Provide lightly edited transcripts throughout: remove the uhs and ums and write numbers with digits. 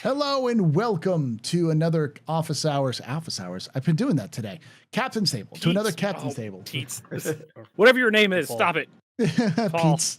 Hello and welcome to another Office Hours. I've been doing that today. Captain's Table. To another Captain's Table. Pete's. Whatever your name is, stop it. Paul. Pete's.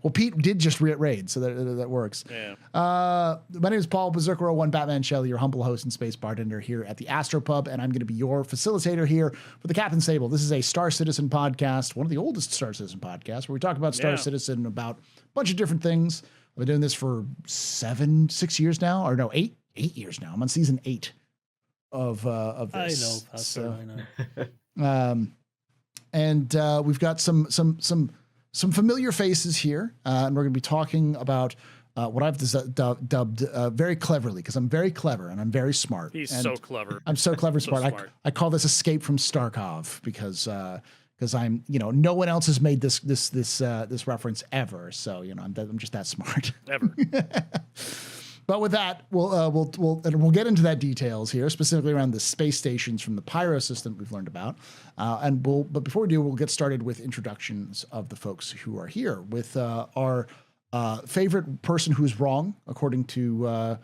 Well, Pete did just raid, so that works. Yeah. My name is Paul Berserker 01 Batman Shelley, your humble host and space bartender here at the AstroPub, and I'm going to be your facilitator here for the Captain's Table. This is a Star Citizen podcast, one of the oldest Star Citizen podcasts, where we talk about Star Citizen, about a bunch of different things. I've been doing this for 6 years now, or no, eight years now. I'm on season 8 of this. I know. And we've got some familiar faces here, and we're going to be talking about what I've dubbed very cleverly, because I'm very clever and I'm very smart. He's so clever. I'm so clever, So smart. smart. I call this Escape from Starkov because I'm, no one else has made this reference ever. So I'm just that smart. Ever. But with that, we'll get into that details here, specifically around the space stations from the Pyro system we've learned about, but before we do, we'll get started with introductions of the folks who are here. With our favorite person who's wrong, according to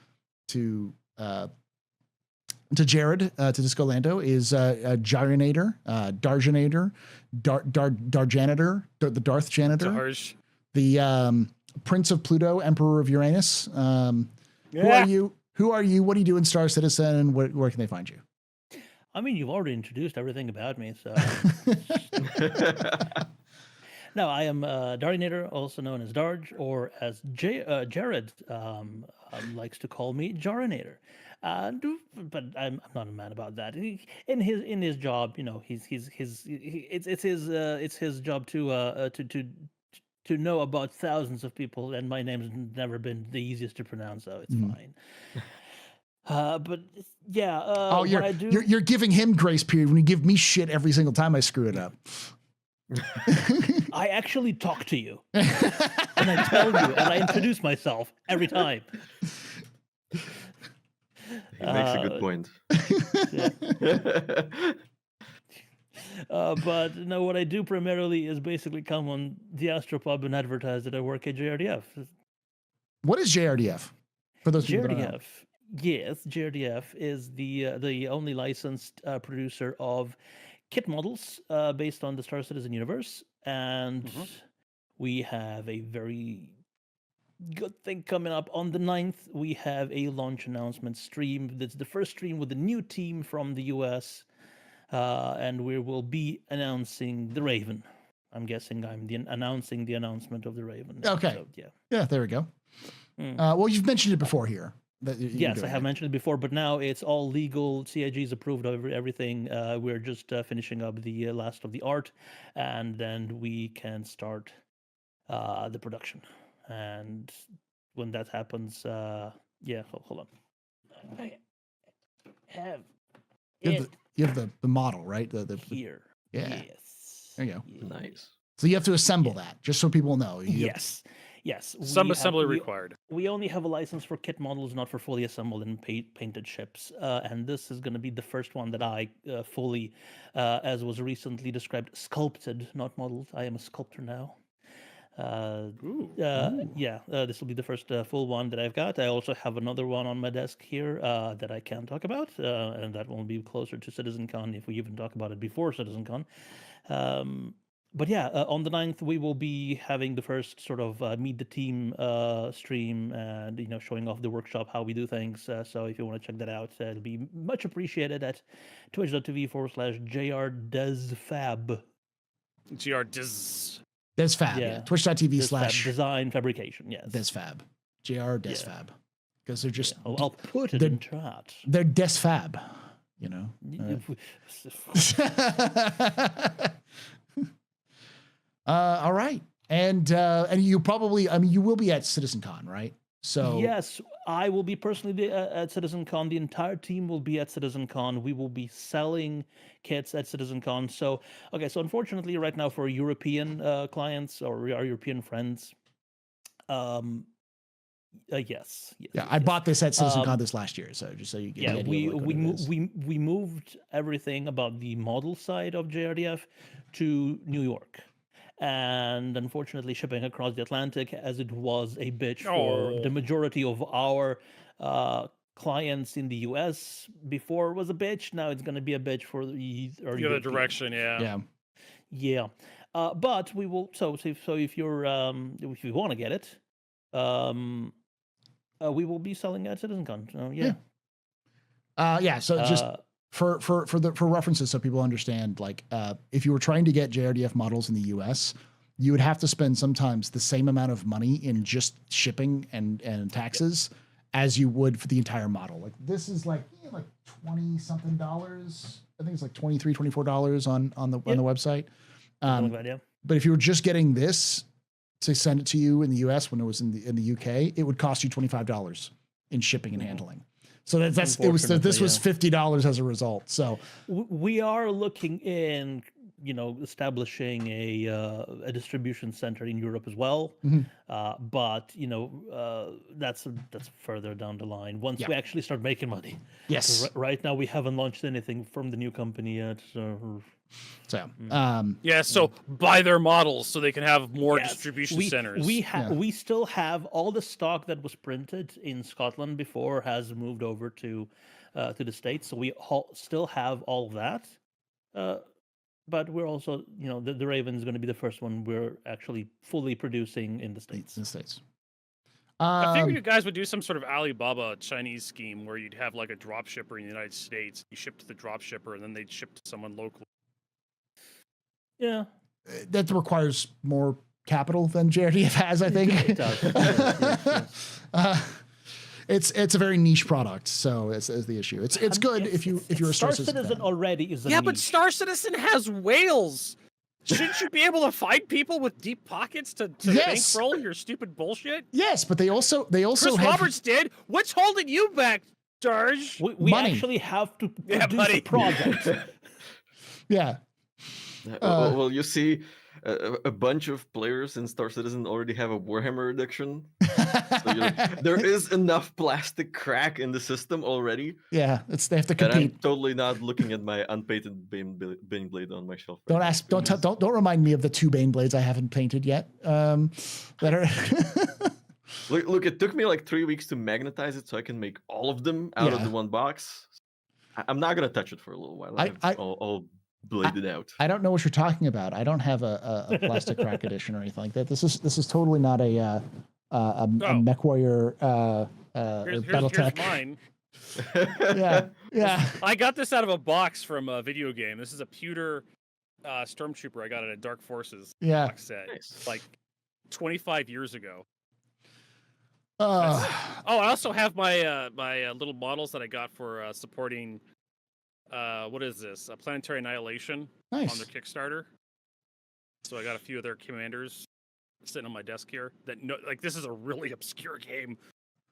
Jared, to Disco Lando, is Gyrinator, Darjanator, Darjanitor, the Darth Janitor, Darj. the Prince of Pluto, Emperor of Uranus. Who are you? What do you do in Star Citizen, and where can they find you? I mean, you've already introduced everything about me, so. No, I am Darinator, also known as Darj, or as Jared likes to call me, Jarinator. But I'm not a man about that. In his job, it's his job to know about thousands of people, and my name's never been the easiest to pronounce, so it's fine. But yeah, you're giving him grace period when you give me shit every single time I screw it up. I actually talk to you, and I tell you, and I introduce myself every time. He makes a good point. But no, what I do primarily is basically come on the AstroPub and advertise that I work at JRDF. What is JRDF? For those people that don't know. Yes, JRDF is the only licensed producer of kit models based on the Star Citizen universe, and we have a very good thing coming up on the 9th. We have a launch announcement stream. That's the first stream with a new team from the US. And we will be announcing the Raven. I'm guessing I'm announcing the announcement of the Raven. Okay. So, yeah. Yeah, there we go. Well, you've mentioned it before here. Yes, I have mentioned it before, but now it's all legal. CIG's approved of everything. We're just finishing up the last of the art, and then we can start the production. And when that happens, hold on. I have it. You have the model, right? The here. Yeah. Yes. There you go. Yes. Nice. So you have to assemble that, just so people know. Yes. Some assembly required. We only have a license for kit models, not for fully assembled and painted ships. And this is going to be the first one that I fully, as was recently described, sculpted, not modeled. I am a sculptor now. This will be the first full one that I've got. I also have another one on my desk here that I can talk about, and that will be closer to CitizenCon if we even talk about it before CitizenCon. But yeah, on the 9th we will be having the first sort of meet the team stream, and showing off the workshop, how we do things. So if you want to check that out, it'll be much appreciated at twitch.tv/JRDesFab. Desfab, yeah. Twitch.tv/ design fabrication, yes. Desfab. JR Desfab. Because they're just... Yeah. I'll put it in chat. They're Desfab, all right. And you probably... you will be at CitizenCon, right? So yes, I will be personally at CitizenCon. The entire team will be at CitizenCon. We will be selling kits at CitizenCon. So unfortunately, right now for European clients or our European friends, yes. Yeah, I bought this at CitizenCon this last year. So just so you get an idea we moved everything about the model side of JRDF to New York. and unfortunately shipping across the Atlantic, as it was a bitch for the majority of our clients in the US. Before was a bitch, now it's going to be a bitch for the other direction. Yeah. But we will. So if you're if you want to get it, we will be selling at CitizenCon. So, yeah. So just for references, so people understand, like if you were trying to get JRDF models in the US, you would have to spend sometimes the same amount of money in just shipping and taxes as you would for the entire model. Like this is like $20 something. I think it's like $23, $24 on the website. But if you were just getting this to send it to you in the US when it was in the UK, it would cost you $25 in shipping and handling. So this was $50 as a result. So we are looking in, establishing a distribution center in Europe as well. But that's further down the line once we actually start making money. Yes. Right now we haven't launched anything from the new company yet. So so buy their models so they can have more distribution centers. We still have all the stock that was printed in Scotland before has moved over to the States, so we still have all of that. But we're also, the Raven is going to be the first one we're actually fully producing in the States. I figured you guys would do some sort of Alibaba Chinese scheme where you'd have like a drop shipper in the United States. You ship to the drop shipper, and then they'd ship to someone locally. Yeah, that requires more capital than JRDF has, I think. It does. It's a very niche product, so it's the issue. It's good if you're a Star Citizen already is a niche. But Star Citizen has whales. Shouldn't you be able to find people with deep pockets to bankroll your stupid bullshit? Yes, but they also Chris Roberts did. What's holding you back, Darge? We actually have to produce a product. Yeah. Well, you see, a bunch of players in Star Citizen already have a Warhammer addiction. So there is enough plastic crack in the system already. Yeah, they have to compete. And I'm totally not looking at my unpainted Bane blade on my shelf. Don't remind me of the 2 Bane blades I haven't painted yet. That are. Look, it took me like 3 weeks to magnetize it so I can make all of them out of the one box. I'm not gonna touch it for a little while. I'll bladed out. I don't know what you're talking about. I don't have a plastic crack edition or anything like that. This is totally not a MechWarrior BattleTech. Here's mine. Yeah. I got this out of a box from a video game. This is a pewter Stormtrooper I got at a Dark Forces box set. Nice. Like 25 years ago. I also have my my little models that I got for supporting what is this? Planetary Annihilation on their Kickstarter. So I got a few of their commanders sitting on my desk here. This is a really obscure game.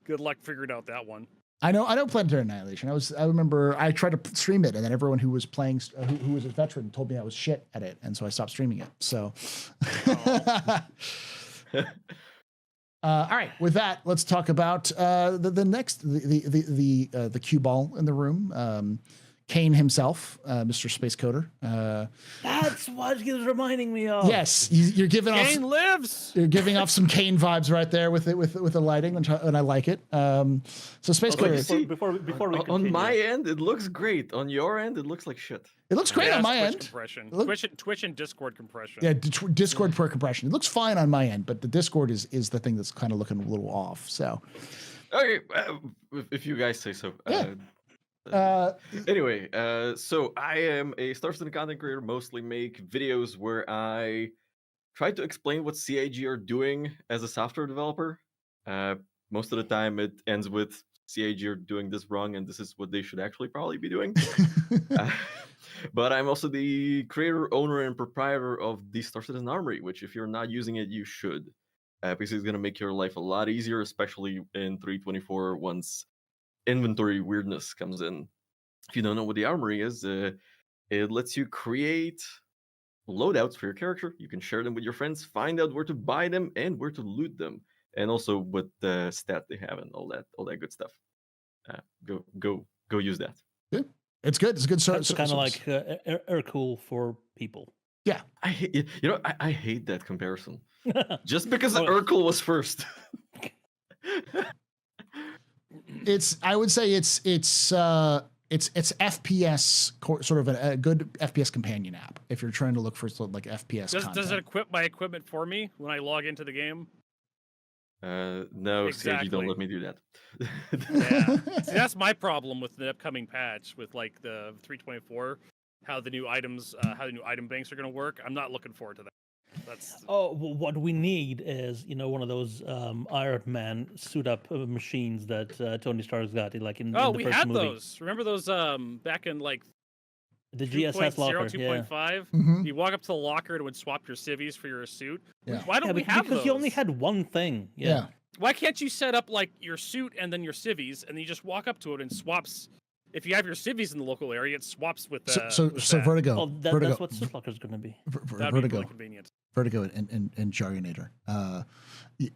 Good luck figuring out that one. I know Planetary Annihilation. I remember I tried to stream it, and then everyone who was playing, who was a veteran, told me I was shit at it, and so I stopped streaming it. So, all right. With that, let's talk about the next the cue ball in the room. Kane himself, Mr. Space Coder. That's what he was reminding me of. Yes, you're giving off. Kane lives. You're giving off some Kane vibes right there with the lighting, and I like it. So Space Coder. Before we continue. On my end, it looks great. On your end, it looks like shit. It looks great on my end. Compression. Twitch and Discord compression. Yeah, Discord per compression. It looks fine on my end, but the Discord is the thing that's kind of looking a little off. So. Okay, if you guys say so. Yeah. Anyway, so I am a Star Citizen content creator, mostly make videos where I try to explain what CIG are doing as a software developer. Most of the time it ends with CIG are doing this wrong and this is what they should actually probably be doing. But I'm also the creator, owner, and proprietor of the Star Citizen Armory, which if you're not using it, you should. Because it's going to make your life a lot easier, especially in 3.24 once inventory weirdness comes in. If you don't know what the Armory is, it lets you create loadouts for your character. You can share them with your friends, find out where to buy them and where to loot them, and also what stat they have and all that good stuff. Go use that. Yeah, it's good. It's a good It's kind of like Aircool for people. Yeah. I hate that comparison. Just because Urkel was first. I would say it's FPS sort of a good FPS companion app if you're trying to look for sort of like FPS content. Does it equip my equipment for me when I log into the game? No, exactly. You don't let me do that. Yeah. See, that's my problem with the upcoming patch with like the 3.24, how the new items, how the new item banks are going to work. I'm not looking forward to that. What we need is one of those Iron Man suit up machines that Tony Stark's got like in the first movie. We had those. Remember those back in like the GSS locker, 2.5? Mm-hmm. You walk up to the locker and it would swap your civvies for your suit. Yeah. Why don't we have those? Because you only had one thing. Yeah. Why can't you set up like your suit and then your civvies and then you just walk up to it and swaps? If you have your civvies in the local area, it swaps with so Vertigo. Oh, Vertigo. That's what suit locker is going to be. That'd be really convenient. Vertigo and Jargonator.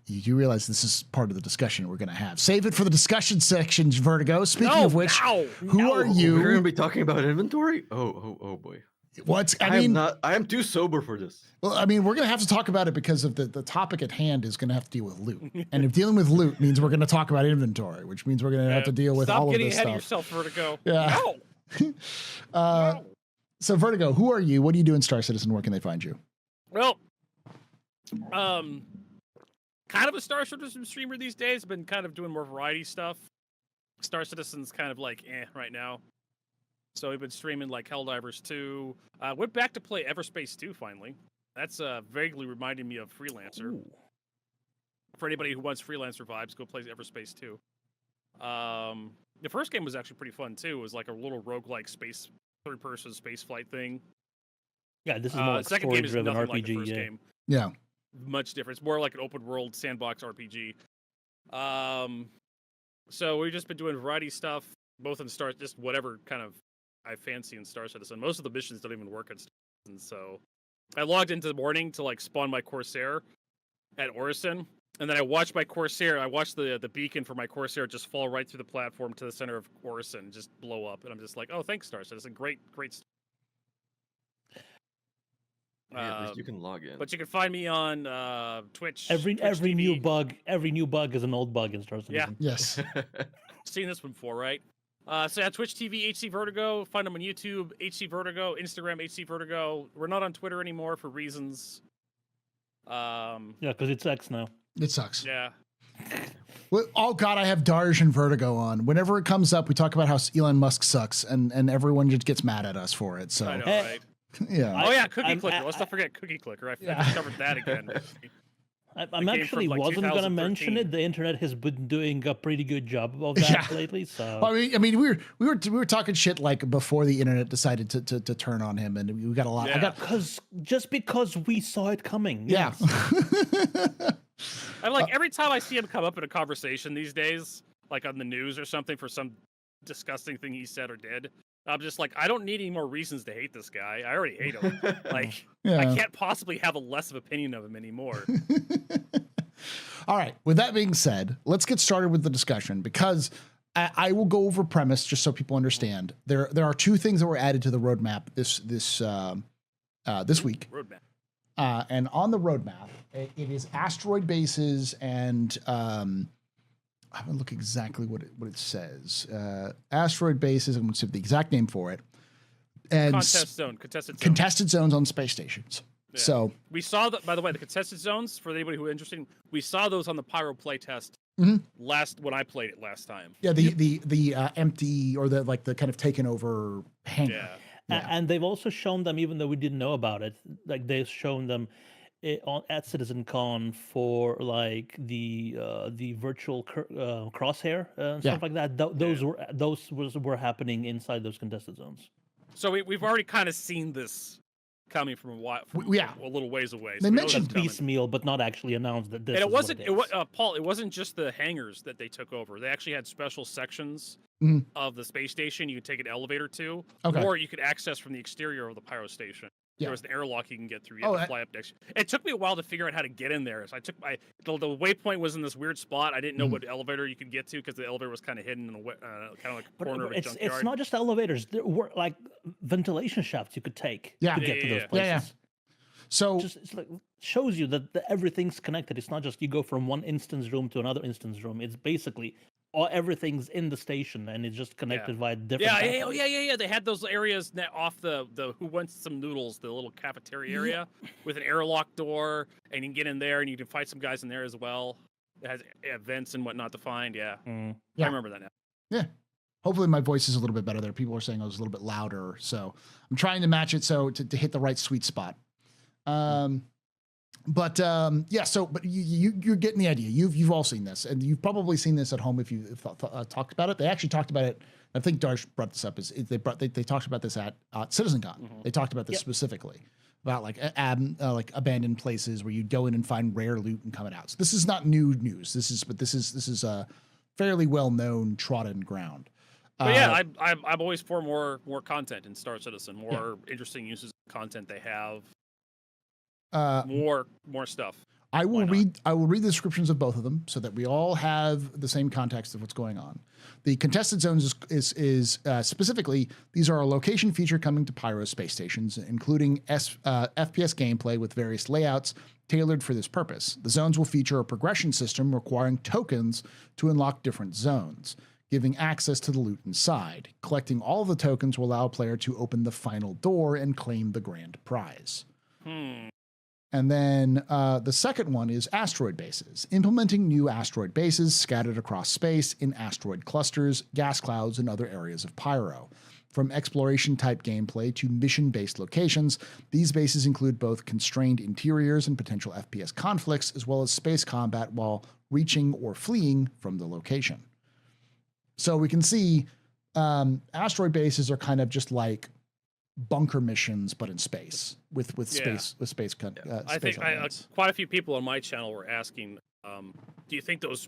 You realize this is part of the discussion we're going to have. Save it for the discussion section, Vertigo. Speaking of which, who are you? We're going to be talking about inventory? Oh boy. I am too sober for this. Well, I mean, we're going to have to talk about it because of the topic at hand is going to have to deal with loot. And if dealing with loot means we're going to talk about inventory, which means we're going to have to deal with all of this stuff. Stop getting ahead of yourself, Vertigo. Yeah. No. So, Vertigo, who are you? What do you do in Star Citizen? Where can they find you? Well, kind of a Star Citizen streamer these days. Been kind of doing more variety stuff. Star Citizen's kind of like right now. So we've been streaming like Helldivers 2. Went back to play Everspace 2 finally. That's vaguely reminding me of Freelancer. Ooh. For anybody who wants Freelancer vibes, go play Everspace 2. The first game was actually pretty fun too. It was like a little roguelike space third-person space flight thing. Yeah, this is more like second game is story-driven nothing RPG. like the first game. Yeah. Much different. It's more like an open world sandbox RPG. So we've just been doing variety stuff, both in just whatever kind of I fancy in Star Citizen. Most of the missions don't even work in Star Citizen, so I logged into the morning to like spawn my Corsair at Orison, and then I watched my Corsair. I watched the beacon for my Corsair just fall right through the platform to the center of Orison, just blow up, and I'm just like, oh, thanks, Star Citizen, great. Yeah, at least you can log in. But you can find me on Twitch. Every TV. new bug is an old bug in Star Citizen. Yeah. Yes. Seen this one before, right? So yeah, Twitch TV, HC Vertigo. Find them on YouTube, HC Vertigo, Instagram, HC Vertigo. We're not on Twitter anymore for reasons. Yeah, because it sucks now. It sucks. Yeah. Well, oh God, I have Darj and Vertigo on. Whenever it comes up, we talk about how Elon Musk sucks, and everyone just gets mad at us for it. So I know, right? Yeah. Oh yeah, Cookie Clicker. Let's not forget Cookie Clicker. I discovered that again. I'm actually like wasn't going to mention it. The internet has been doing a pretty good job of that lately. So I mean, we were talking shit like before the internet decided to turn on him, and we got a lot. Yeah. Because we saw it coming. Yeah. I'm like every time I see him come up in a conversation these days, like on the news or something for some disgusting thing he said or did. I'm just like, I don't need any more reasons to hate this guy. I already hate him. Like, I can't possibly have a less of opinion of him anymore. All right. With that being said, let's get started with the discussion because I will go over premise just so people understand. There are two things that were added to the roadmap this week. Roadmap. And on the roadmap, it is asteroid bases and I'm gonna look exactly what it says. Asteroid bases. I'm gonna see the exact name for it. And contested zones on space stations. Yeah. So we saw that. By the way, the contested zones for anybody who is interested, we saw those on the Pyro playtest when I played it last time. Yeah, the empty or the kind of taken over hangar. Yeah. And they've also shown them, even though we didn't know about it, like they've shown them at CitizenCon for like the virtual crosshair and stuff like that. Those were happening inside those contested zones. So we've already kind of seen this coming from a little ways away. So they mentioned piecemeal, but not actually announced that this. And it wasn't Paul. It wasn't just the hangars that they took over. They actually had special sections of the space station you could take an elevator to, or you could access from the exterior of the Pyro station. Yeah. There was an airlock you can get through. You have to fly up next. It took me a while to figure out how to get in there. So I took the waypoint was in this weird spot. I didn't know what elevator you could get to because the elevator was kind of hidden in a kind of like a corner of a junkyard. It's not just elevators. There were like ventilation shafts you could take to get to those places. So it's like shows you that everything's connected. It's not just you go from one instance room to another instance room. It's basically everything's in the station and it's just connected via different. Yeah. They had those areas off the Who Wants Some Noodles, the little cafeteria area with an airlock door, and you can get in there and you can fight some guys in there as well. It has vents and whatnot to find. Yeah. I remember that now. Yeah. Hopefully my voice is a little bit better there. People are saying I was a little bit louder, so I'm trying to match it to hit the right sweet spot. But you're getting the idea. You've all seen this, and you've probably seen this at home if you've talked about it. They actually talked about it. I think Darsh brought this up. They talked about this at CitizenCon. They talked about this specifically about like abandoned places where you go in and find rare loot and come out. So this is not new news. This is a fairly well known trodden ground. But yeah, I'm always for more content in Star Citizen, more interesting uses of content they have. More stuff. I will read the descriptions of both of them so that we all have the same context of what's going on. The contested zones is specifically, these are a location feature coming to Pyro space stations, including FPS gameplay with various layouts tailored for this purpose. The zones will feature a progression system requiring tokens to unlock different zones, giving access to the loot inside. Collecting all of the tokens will allow a player to open the final door and claim the grand prize. And then the second one is asteroid bases, implementing new asteroid bases scattered across space in asteroid clusters, gas clouds, and other areas of Pyro. From exploration-type gameplay to mission-based locations, these bases include both constrained interiors and potential FPS conflicts, as well as space combat while reaching or fleeing from the location. So we can see asteroid bases are kind of just like bunker missions, but in space with space. I think quite a few people on my channel were asking, do you think those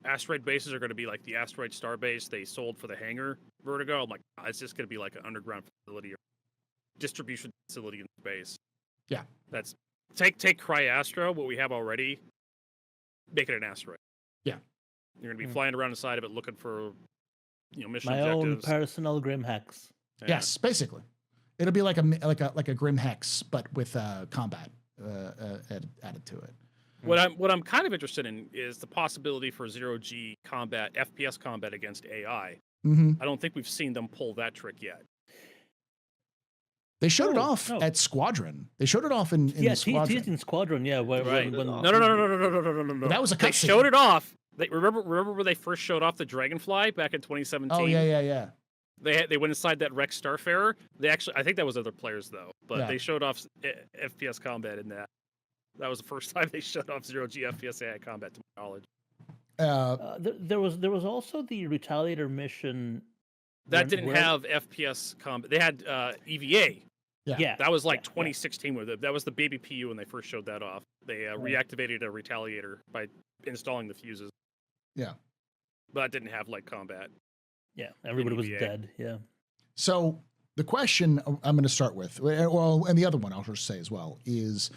asteroid bases are going to be like the asteroid star base they sold for the hangar Vertigo? I'm like, it's just going to be like an underground facility or distribution facility in space. Yeah, that's take Cryastro, what we have already, make it an asteroid. Yeah, you're going to be flying around inside of it looking for mission my objectives. Own personal Grim Hex. Yeah. Yes, basically, it'll be like a Grim Hex, but with combat added to it. What I'm kind of interested in is the possibility for zero-G combat, FPS combat against AI. I don't think we've seen them pull that trick yet. They showed it off at Squadron. They showed it off in Squadron. Teased in Squadron, yeah. No. That was a cutscene. They showed it off. Remember where they first showed off the Dragonfly back in 2017? Oh yeah. They went inside that Rex Starfarer. I think that was other players though, but they showed off FPS combat in that. That was the first time they showed off zero-G FPS AI combat, to my knowledge. There was also the Retaliator mission that didn't have FPS combat. They had EVA. Yeah, that was like 2016 with it. That was the baby PU when they first showed that off. They reactivated a Retaliator by installing the fuses. Yeah, but it didn't have like combat. Yeah, everybody was dead. Yeah. So the question I'm going to start with, well, and the other one I'll just say as well is,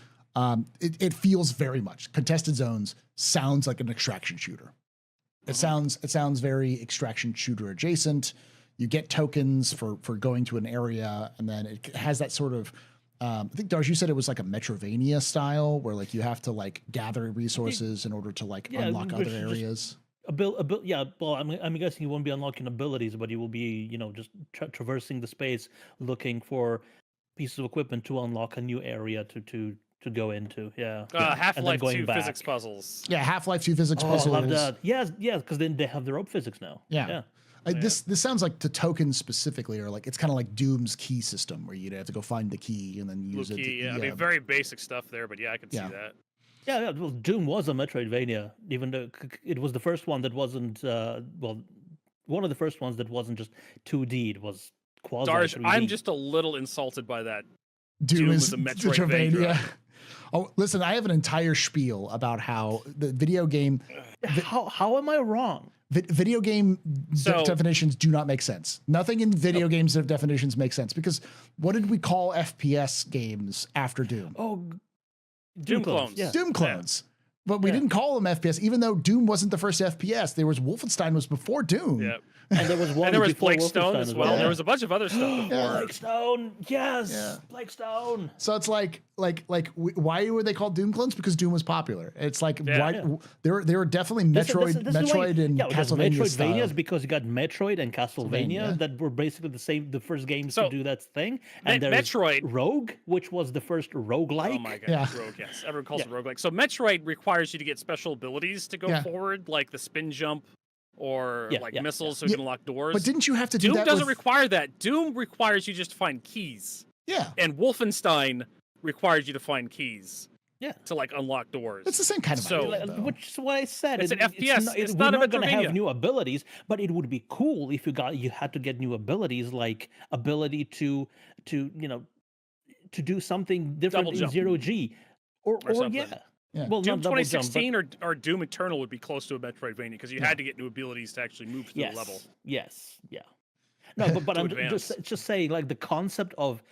it feels very much contested zones sounds like an extraction shooter. It sounds very extraction shooter adjacent. You get tokens for going to an area, and then it has that sort of. I think Darsh, you said it was like a Metrovania style, where like you have to like gather resources in order to like unlock other areas. Yeah, well, I'm guessing you won't be unlocking abilities, but you will be, just traversing the space looking for pieces of equipment to unlock a new area to go into. Yeah. Half-Life 2 physics puzzles. Yeah, Half-Life 2 physics puzzles. I love that. Yeah, because then they have their own physics now. Yeah. This sounds like to tokens specifically, or like it's kind of like Doom's key system, where you'd have to go find the key and then use it. I mean, very basic stuff there, but I can see that. Yeah, well, Doom was a Metroidvania, even though it was the first one that wasn't, one of the first ones that wasn't just 2D, it was quasi 3D. I'm just a little insulted by that. Doom is a Metroidvania. Oh, listen, I have an entire spiel about how the video game... How am I wrong? Video game definitions do not make sense. Nothing in video games definitions make sense, because what did we call FPS games after Doom? Oh, Doom clones. Yeah. Doom clones. But we didn't call them FPS, even though Doom wasn't the first FPS. There was Wolfenstein was before Doom. Yeah. And there was one. And there was before Blackstone as well. Yeah. There was a bunch of other stuff before. Blackstone, yes, Yeah. Blackstone. So it's like, why were they called Doom clones? Because Doom was popular. It's like, why? They were definitely Metroid and Castlevania Metroidvania style. is because you got Metroid and Castlevania that were basically the first games to do that thing. And there's Metroid Rogue, which was the first roguelike. Oh my god, Rogue, yes. Everyone calls it roguelike. So Metroid requires you to get special abilities to go forward, like the spin jump or missiles so you can unlock doors. But didn't you have to do that? Doom doesn't require that. Doom requires you just to find keys. Yeah. And Wolfenstein requires you to find keys. Yeah. To like unlock doors. It's the same kind of idea, which is what I said. It's an FPS. It's we're not not going to have Metroidvania. new abilities, but it would be cool if you had to get new abilities, like ability to do something different in 0G or something. Yeah. Well, Doom not double 2016 jump, or Doom Eternal would be close to a Metroidvania because you had to get new abilities to actually move through the level. Yes, yeah. No, but I'm just saying, like the concept of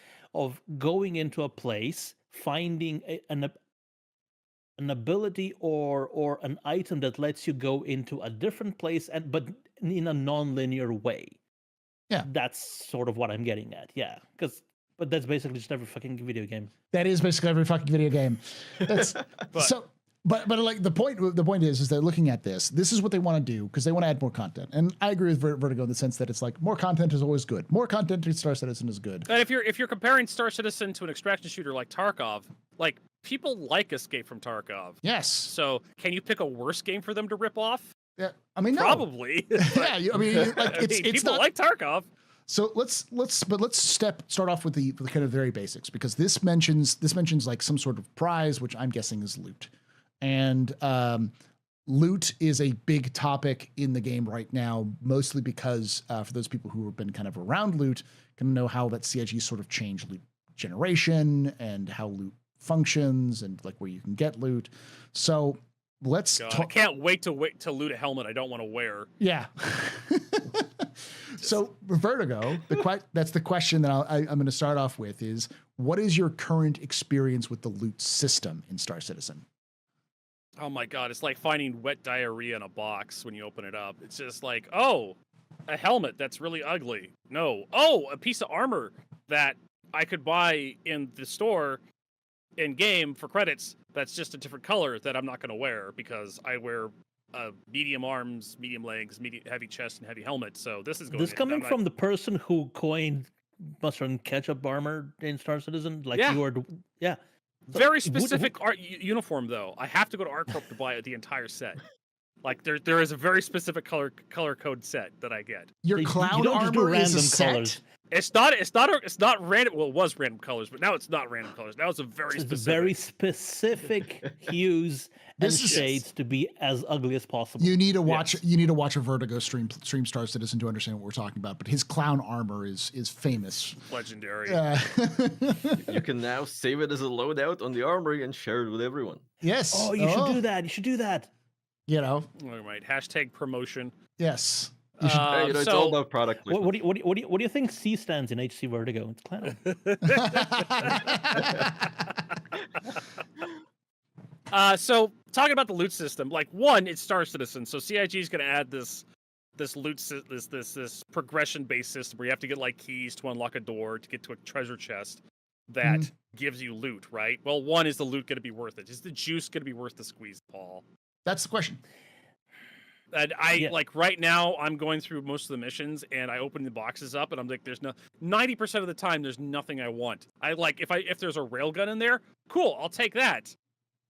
going into a place, finding an ability or an item that lets you go into a different place, but in a non-linear way. Yeah, that's sort of what I'm getting at. Yeah, but that's basically just every fucking video game. That is basically every fucking video game. That's But like the point is that looking at this is what they want to do because they want to add more content. And I agree with Vertigo in the sense that it's like more content is always good. More content in Star Citizen is good. And if you're comparing Star Citizen to an extraction shooter like Tarkov, like people like Escape from Tarkov. Yes. So can you pick a worse game for them to rip off? Yeah, I mean probably. Yeah, I mean like it's people not, like Tarkov. So let's start off with the kind of very basics because this mentions like some sort of prize, which I'm guessing is loot. And loot is a big topic in the game right now, mostly because for those people who have been kind of around loot, can know how that CIG sort of changed loot generation and how loot functions and like where you can get loot. So let's talk. I can't wait to loot a helmet I don't want to wear. Yeah. So Vertigo, that's the question that I'm going to start off with is what is your current experience with the loot system in Star Citizen? Oh my god, it's like finding wet diarrhea in a box when you open it up. It's just like, oh, a helmet that's really ugly. No. Oh, a piece of armor that I could buy in the store in game for credits that's just a different color that I'm not going to wear because I wear medium arms, medium legs, heavy chest, and heavy helmet. So this is coming from the person who coined mustard and ketchup armor in Star Citizen. Like you are, yeah. Very specific art uniform, though. I have to go to Art Corp to buy the entire set. Like there is a very specific color code set that I get. Your clown armor is a set. Colors. It's not random. Well, it was random colors, but now it's not random colors. Now it's a very specific hues and shades to be as ugly as possible. You need to watch. You need to watch a Vertigo stream Star Citizen to understand what we're talking about. But his clown armor is famous, legendary. You can now save it as a loadout on the armory and share it with everyone. Yes. Oh, you should do that. You should do that. You know. All right. Hashtag promotion. Yes. It's all about product. What do you think C stands in HC Vertigo? It's clown. So talking about the loot system, like one, it's Star Citizen, so CIG is going to add this loot this progression based system where you have to get like keys to unlock a door to get to a treasure chest that gives you loot, right? Well, one, is the loot going to be worth it? Is the juice going to be worth the squeeze, Paul? That's the question. And like right now, I'm going through most of the missions, and I open the boxes up, and I'm like, there's 90% of the time, there's nothing I want. I like if there's a railgun in there, cool, I'll take that.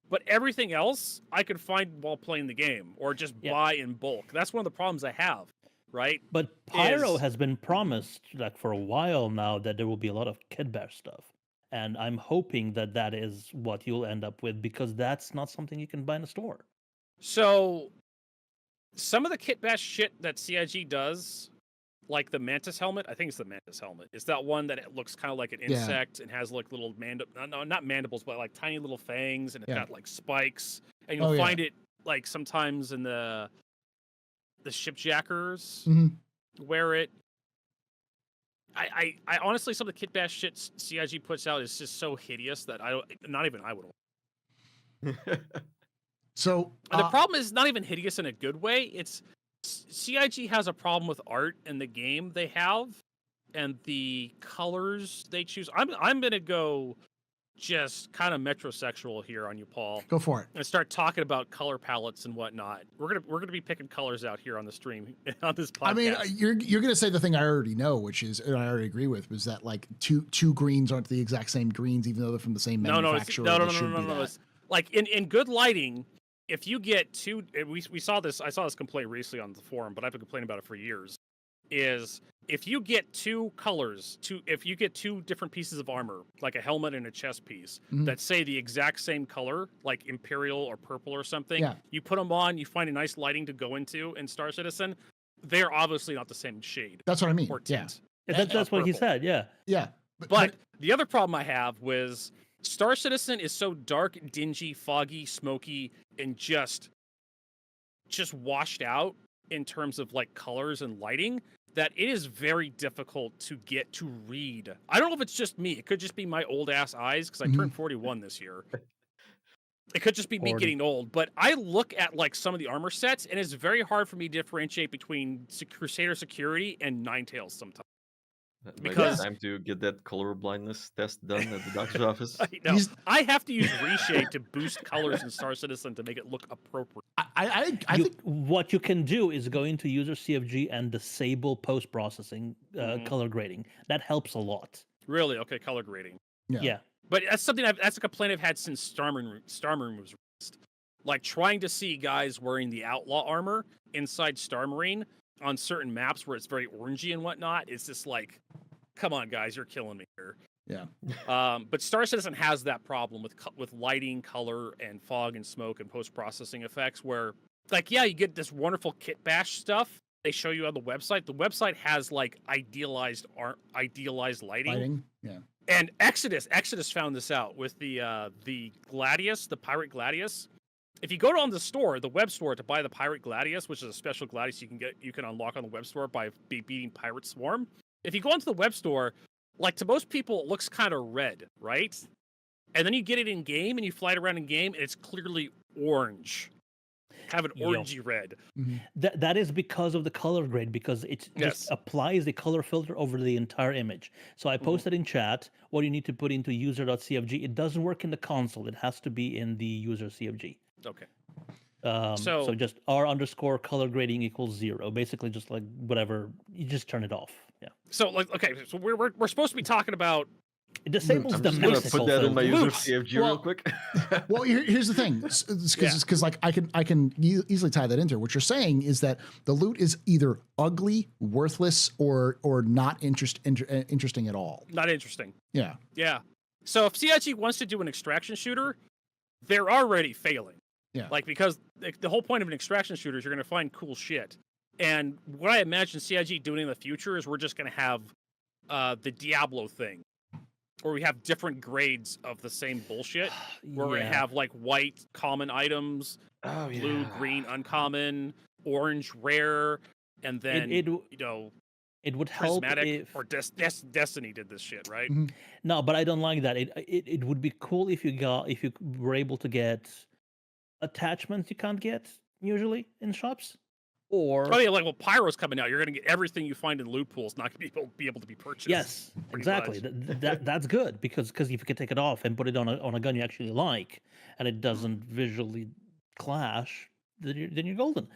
But everything else I could find while playing the game, or just buy in bulk. That's one of the problems I have, right? But Pyro has been promised like for a while now that there will be a lot of Kitbash stuff, and I'm hoping that is what you'll end up with because that's not something you can buy in a store. So. Some of the Kitbash shit that CIG does, like the Mantis helmet, I think it's the Mantis helmet. It's that one that it looks kind of like an insect and has like little not mandibles, but like tiny little fangs, and it's got like spikes. And you'll find it like sometimes in the shipjackers wear it. I honestly, some of the Kitbash shit CIG puts out is just so hideous that not even I would. So and the problem is not even hideous in a good way. It's CIG has a problem with art in the game they have, and the colors they choose. I'm gonna go just kind of metrosexual here on you, Paul. Go for it. And start talking about color palettes and whatnot. We're gonna be picking colors out here on the stream on this podcast. I mean, you're gonna say the thing I already know, which is, and I already agree with, was that like two greens aren't the exact same greens, even though they're from the same manufacturer. No. It's like in good lighting, if you get two, we saw this. I saw this complaint recently on the forum, but I've been complaining about it for years. Is if you get two colors, if you get two different pieces of armor, like a helmet and a chest piece, that say the exact same color, like Imperial or purple or something, you put them on, you find a nice lighting to go into in Star Citizen, they're obviously not the same shade. That's what I mean. That's what he said, Yeah. But the other problem I have was Star Citizen is so dark, dingy, foggy, smoky, and just washed out in terms of like colors and lighting, that it is very difficult to get to read. I don't know if it's just me. It could just be my old ass eyes because I turned 41 this year. It could just be me getting old. But I look at like some of the armor sets, and it's very hard for me to differentiate between Crusader Security and Ninetales sometimes. Because time to get that color blindness test done at the doctor's office. I have to use reshade to boost colors in Star Citizen to make it look appropriate. I think what you can do is go into user CFG and disable post-processing color grading. That helps a lot. Really? Okay, color grading. Yeah. But that's something that's a complaint I've had since Star Marine was released. Like trying to see guys wearing the outlaw armor inside Star Marine on certain maps where it's very orangey and whatnot. It's just like, come on, guys, you're killing me here. Yeah. But Star Citizen has that problem with lighting, color, and fog and smoke and post-processing effects where, like, you get this wonderful Kitbash stuff they show you on the website. The website has, like, idealized lighting. Yeah. And Exodus found this out with the Gladius, the Pirate Gladius. If you go on the store, the web store, to buy the Pirate Gladius, which is a special Gladius you can unlock on the web store by beating Pirate Swarm. If you go onto the web store, like to most people, it looks kind of red, right? And then you get it in game and you fly it around in game and it's clearly orange. Have an orangey red. That is because of the color grade, because it just applies the color filter over the entire image. So I posted in chat what you need to put into user.cfg. It doesn't work in the console. It has to be in the user CFG. Okay. So just r_ color grading equals 0. Basically, just like whatever, you just turn it off. Yeah. So so we're supposed to be talking about. It disables the mystical. Put that in my user CFG real quick. Well, here's the thing, because like I can easily tie that into what you're saying is that the loot is either ugly, worthless, or not interesting at all. Not interesting. Yeah. Yeah. So if CIG wants to do an extraction shooter, they're already failing. Yeah. Like, because the whole point of an extraction shooter is you're going to find cool shit. And what I imagine CIG doing in the future is we're just going to have the Diablo thing, where we have different grades of the same bullshit. Where we're going to have, like, white common items, blue, green, uncommon, orange, rare, and then, it would help if... Or Destiny did this shit, right? No, but I don't like that. It would be cool if you were able to get attachments you can't get usually in shops, or Pyro's coming out. You're going to get everything you find in loot pools, not going to be able to be purchased. Yes, exactly. That's good because if you can take it off and put it on a gun you actually like, and it doesn't visually clash, then you're golden.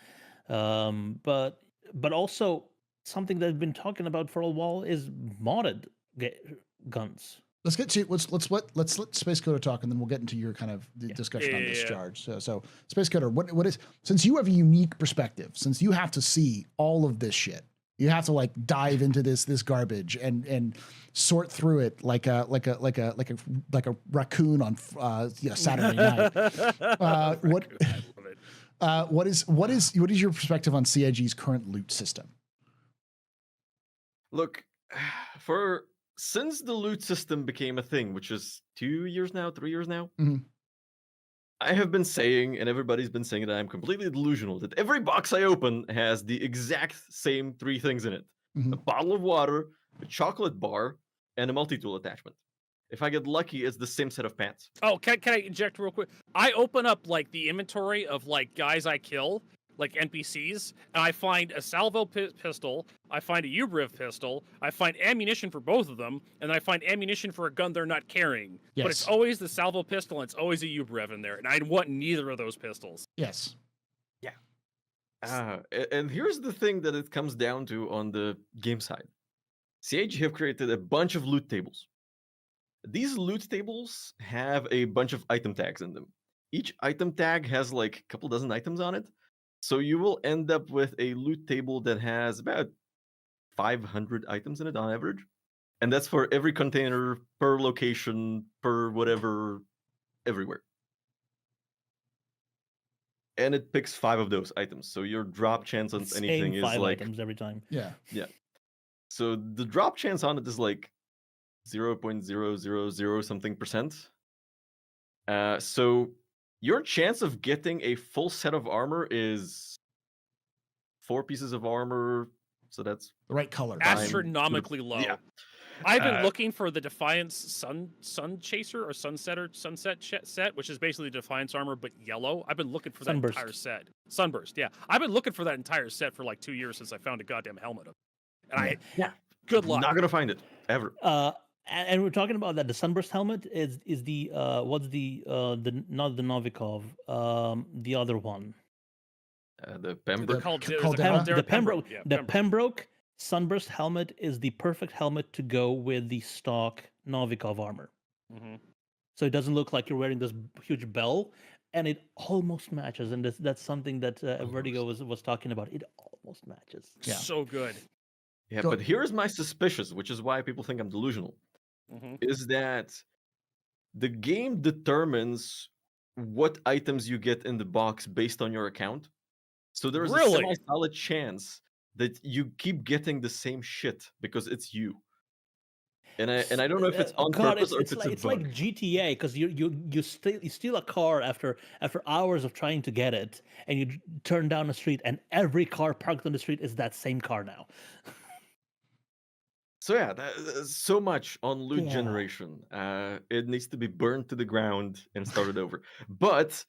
But also something that I've been talking about for a while is modded guns. Let's let Space Coder talk, and then we'll get into your kind of discussion on this charge. So Space Coder, what is, since you have a unique perspective, since you have to see all of this shit, you have to like dive into this garbage and sort through it like a raccoon on Saturday night. What is your perspective on CIG's current loot system? Look, since the loot system became a thing, which is 3 years now, I have been saying, and everybody's been saying, that I'm completely delusional, that every box I open has the exact same 3 things in it. A bottle of water, a chocolate bar, and a multi-tool attachment. If I get lucky, it's the same set of pants. Oh, can I inject real quick? I open up like the inventory of like guys I kill, like NPCs, and I find a salvo pistol, I find a UBRIV pistol, I find ammunition for both of them, and I find ammunition for a gun they're not carrying. Yes. But it's always the salvo pistol, and it's always a UBRIV in there, and I want neither of those pistols. Yes. Yeah. And here's the thing that it comes down to on the game side. CIG have created a bunch of loot tables. These loot tables have a bunch of item tags in them. Each item tag has like a couple dozen items on it. So you will end up with a loot table that has about 500 items in it on average. And that's for every container, per location, per whatever, everywhere. And it picks 5 of those items. So your drop chance on anything is 5 like items every time. Yeah. So the drop chance on it is like 0.000 something percent. So your chance of getting a full set of armor is 4 pieces of armor. So that's the right color. Astronomically low. Yeah. I've been looking for the Defiance Sun Chaser or Sunset set, which is basically Defiance armor but yellow. I've been looking for that entire set. Sunburst, yeah. I've been looking for that entire set for like 2 years since I found a goddamn helmet of it. And good luck. Not gonna find it ever. And we're talking about that. The Sunburst helmet is the what's the not the Novikov, the other one. The Pembroke. The Pembroke Sunburst helmet is the perfect helmet to go with the stock Novikov armor. Mm-hmm. So it doesn't look like you're wearing this huge bell, and it almost matches. And that's something that Vertigo was talking about. It almost matches. Yeah. So good. Yeah, but here's my suspicious, which is why people think I'm delusional, is that the game determines what items you get in the box based on your account. So there is a semi-solid chance that you keep getting the same shit because it's you. And I don't know if it's on purpose or if it's a bug. It's like GTA, because you steal a car after hours of trying to get it, and you turn down the street, and every car parked on the street is that same car now. So yeah, so much on loot generation. It needs to be burned to the ground and started over. But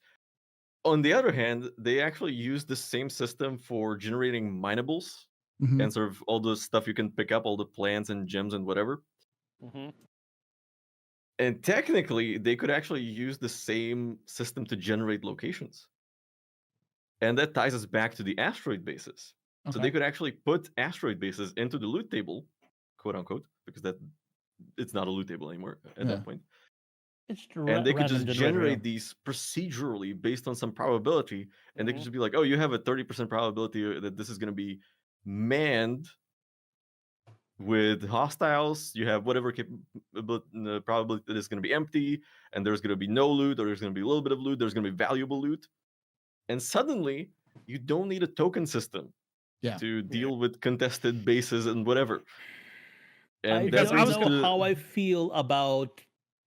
on the other hand, they actually use the same system for generating minables and sort of all the stuff you can pick up, all the plants and gems and whatever. And technically, they could actually use the same system to generate locations. And that ties us back to the asteroid bases. So they could actually put asteroid bases into the loot table, quote unquote, because it's not a loot table anymore at that point. And they could just generate these procedurally based on some probability, and they could just be like, oh, you have a 30% probability that this is going to be manned with hostiles. You have whatever probability that it's going to be empty, and there's going to be no loot, or there's going to be a little bit of loot, there's going to be valuable loot. And suddenly, you don't need a token system to deal with contested bases and whatever. And I don't know how I feel about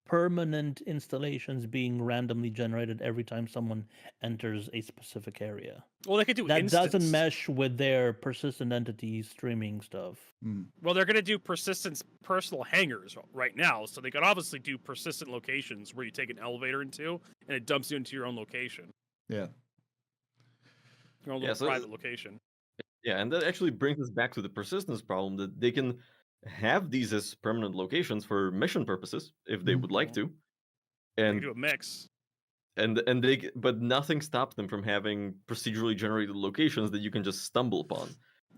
permanent installations being randomly generated every time someone enters a specific area. Well, they could do that doesn't mesh with their persistent entity streaming stuff. Well, they're going to do persistent personal hangars right now, so they could obviously do persistent locations where you take an elevator into and it dumps you into your own location. Yeah. Your own little private location. Yeah, and that actually brings us back to the persistence problem, that they can have these as permanent locations for mission purposes if they would like to, and do a mix. But nothing stops them from having procedurally generated locations that you can just stumble upon,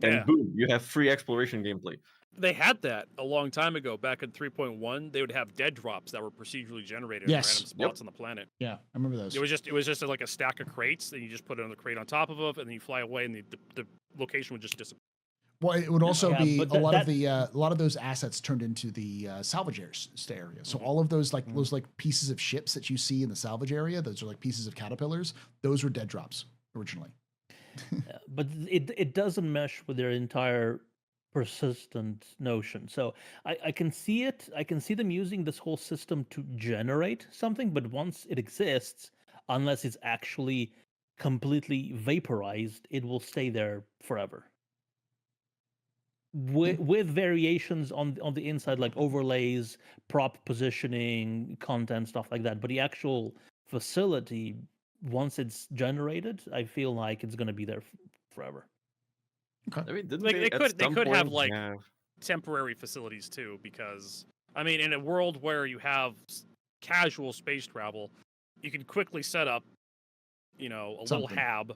and boom, you have free exploration gameplay. They had that a long time ago. Back in 3.1, they would have dead drops that were procedurally generated in random spots on the planet. Yeah, I remember those. It was just like a stack of crates, and you just put another crate on top of it, and then you fly away, and the location would just disappear. Well, it would also be a lot of those assets turned into the salvage area. So all of those those pieces of ships that you see in the salvage area, those are like pieces of caterpillars. Those were dead drops originally. But it doesn't mesh with their entire persistent notion. So I can see it. I can see them using this whole system to generate something, but once it exists, unless it's actually completely vaporized, it will stay there forever. with variations on the inside, like overlays, prop positioning, content, stuff like that. But the actual facility, once it's generated, I feel like it's going to be there forever. Okay. I mean, didn't like, they could have like yeah. temporary facilities too, because I mean, in a world where you have casual space travel, you can quickly set up, a little hab,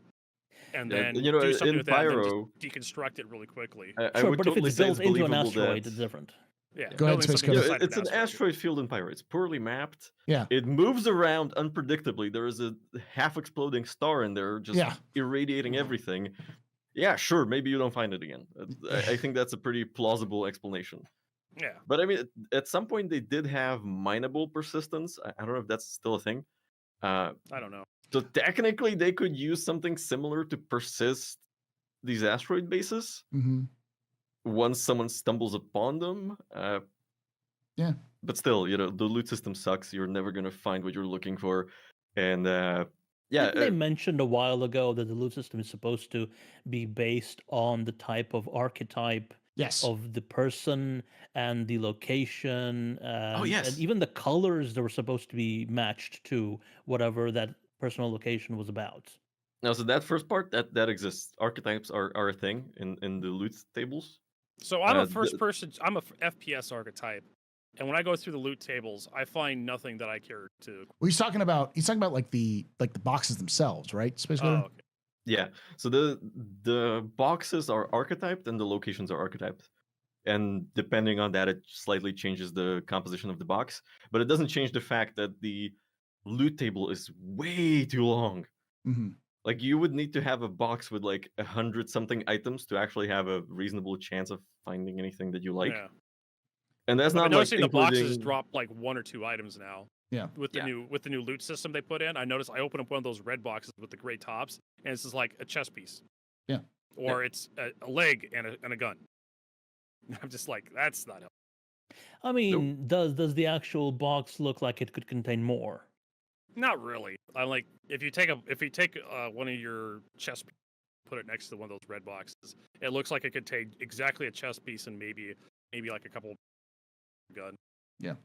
and then do something with that, and then just deconstruct it really quickly. Sure, but if it's built into an asteroid, it's different. Yeah, go ahead, Space Coder. It's an asteroid field in Pyro. It's poorly mapped. Yeah, it moves around unpredictably. There is a half-exploding star in there, just irradiating everything. Yeah, sure. Maybe you don't find it again. I think that's a pretty plausible explanation. Yeah, but I mean, at some point they did have mineable persistence. I don't know if that's still a thing. I don't know. So technically, they could use something similar to persist these asteroid bases once someone stumbles upon them. Yeah. But still, the loot system sucks. You're never going to find what you're looking for. And they mentioned a while ago that the loot system is supposed to be based on the type of archetype of the person and the location. And even the colors that were supposed to be matched to whatever that personal location was about. No, so that first part that exists. Archetypes are a thing in the loot tables. So I'm a I'm a FPS archetype, and when I go through the loot tables, I find nothing that I care to. Well, he's talking about like the boxes themselves, right? Space Coder? Okay. Yeah. So the boxes are archetyped and the locations are archetyped. And depending on that, it slightly changes the composition of the box. But it doesn't change the fact that the loot table is way too long. Like, you would need to have a box with like 100-something items to actually have a reasonable chance of finding anything that you like. Yeah. And that's not noticing the boxes drop like 1 or 2 items now. Yeah. With the new loot system they put in, I noticed I open up one of those red boxes with the gray tops, and it's just like a chess piece. Yeah. Or it's a leg and a gun. I'm just like, that's not helpful. I mean, does the actual box look like it could contain more? Not really. I'm like, if you take one of your chess, put it next to one of those red boxes, it looks like it contained exactly a chess piece and maybe like a couple gun. Yeah.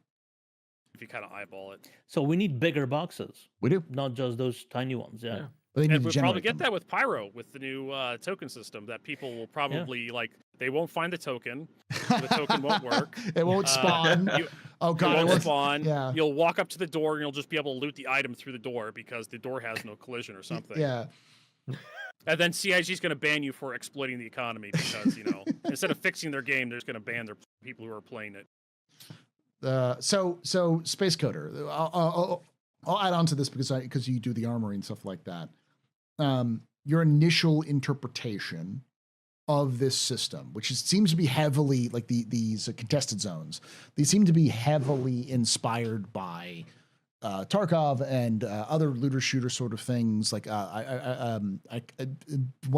If you kind of eyeball it. So we need bigger boxes. We do. Not just those tiny ones. Yeah. But and we'll probably get that with Pyro, with the new token system that people will probably they won't find the token. The token won't work. It won't spawn. Oh God! It won't spawn. Yeah. You'll walk up to the door and you'll just be able to loot the item through the door because the door has no collision or something. Yeah. And then CIG is going to ban you for exploiting the economy because instead of fixing their game, they're just going to ban their people who are playing it. So Space Coder, I'll add on to this because you do the armory and stuff like that. Your initial interpretation of this system, which seems to be heavily like these contested zones, these seem to be heavily inspired by Tarkov and other looter shooter sort of things. Like when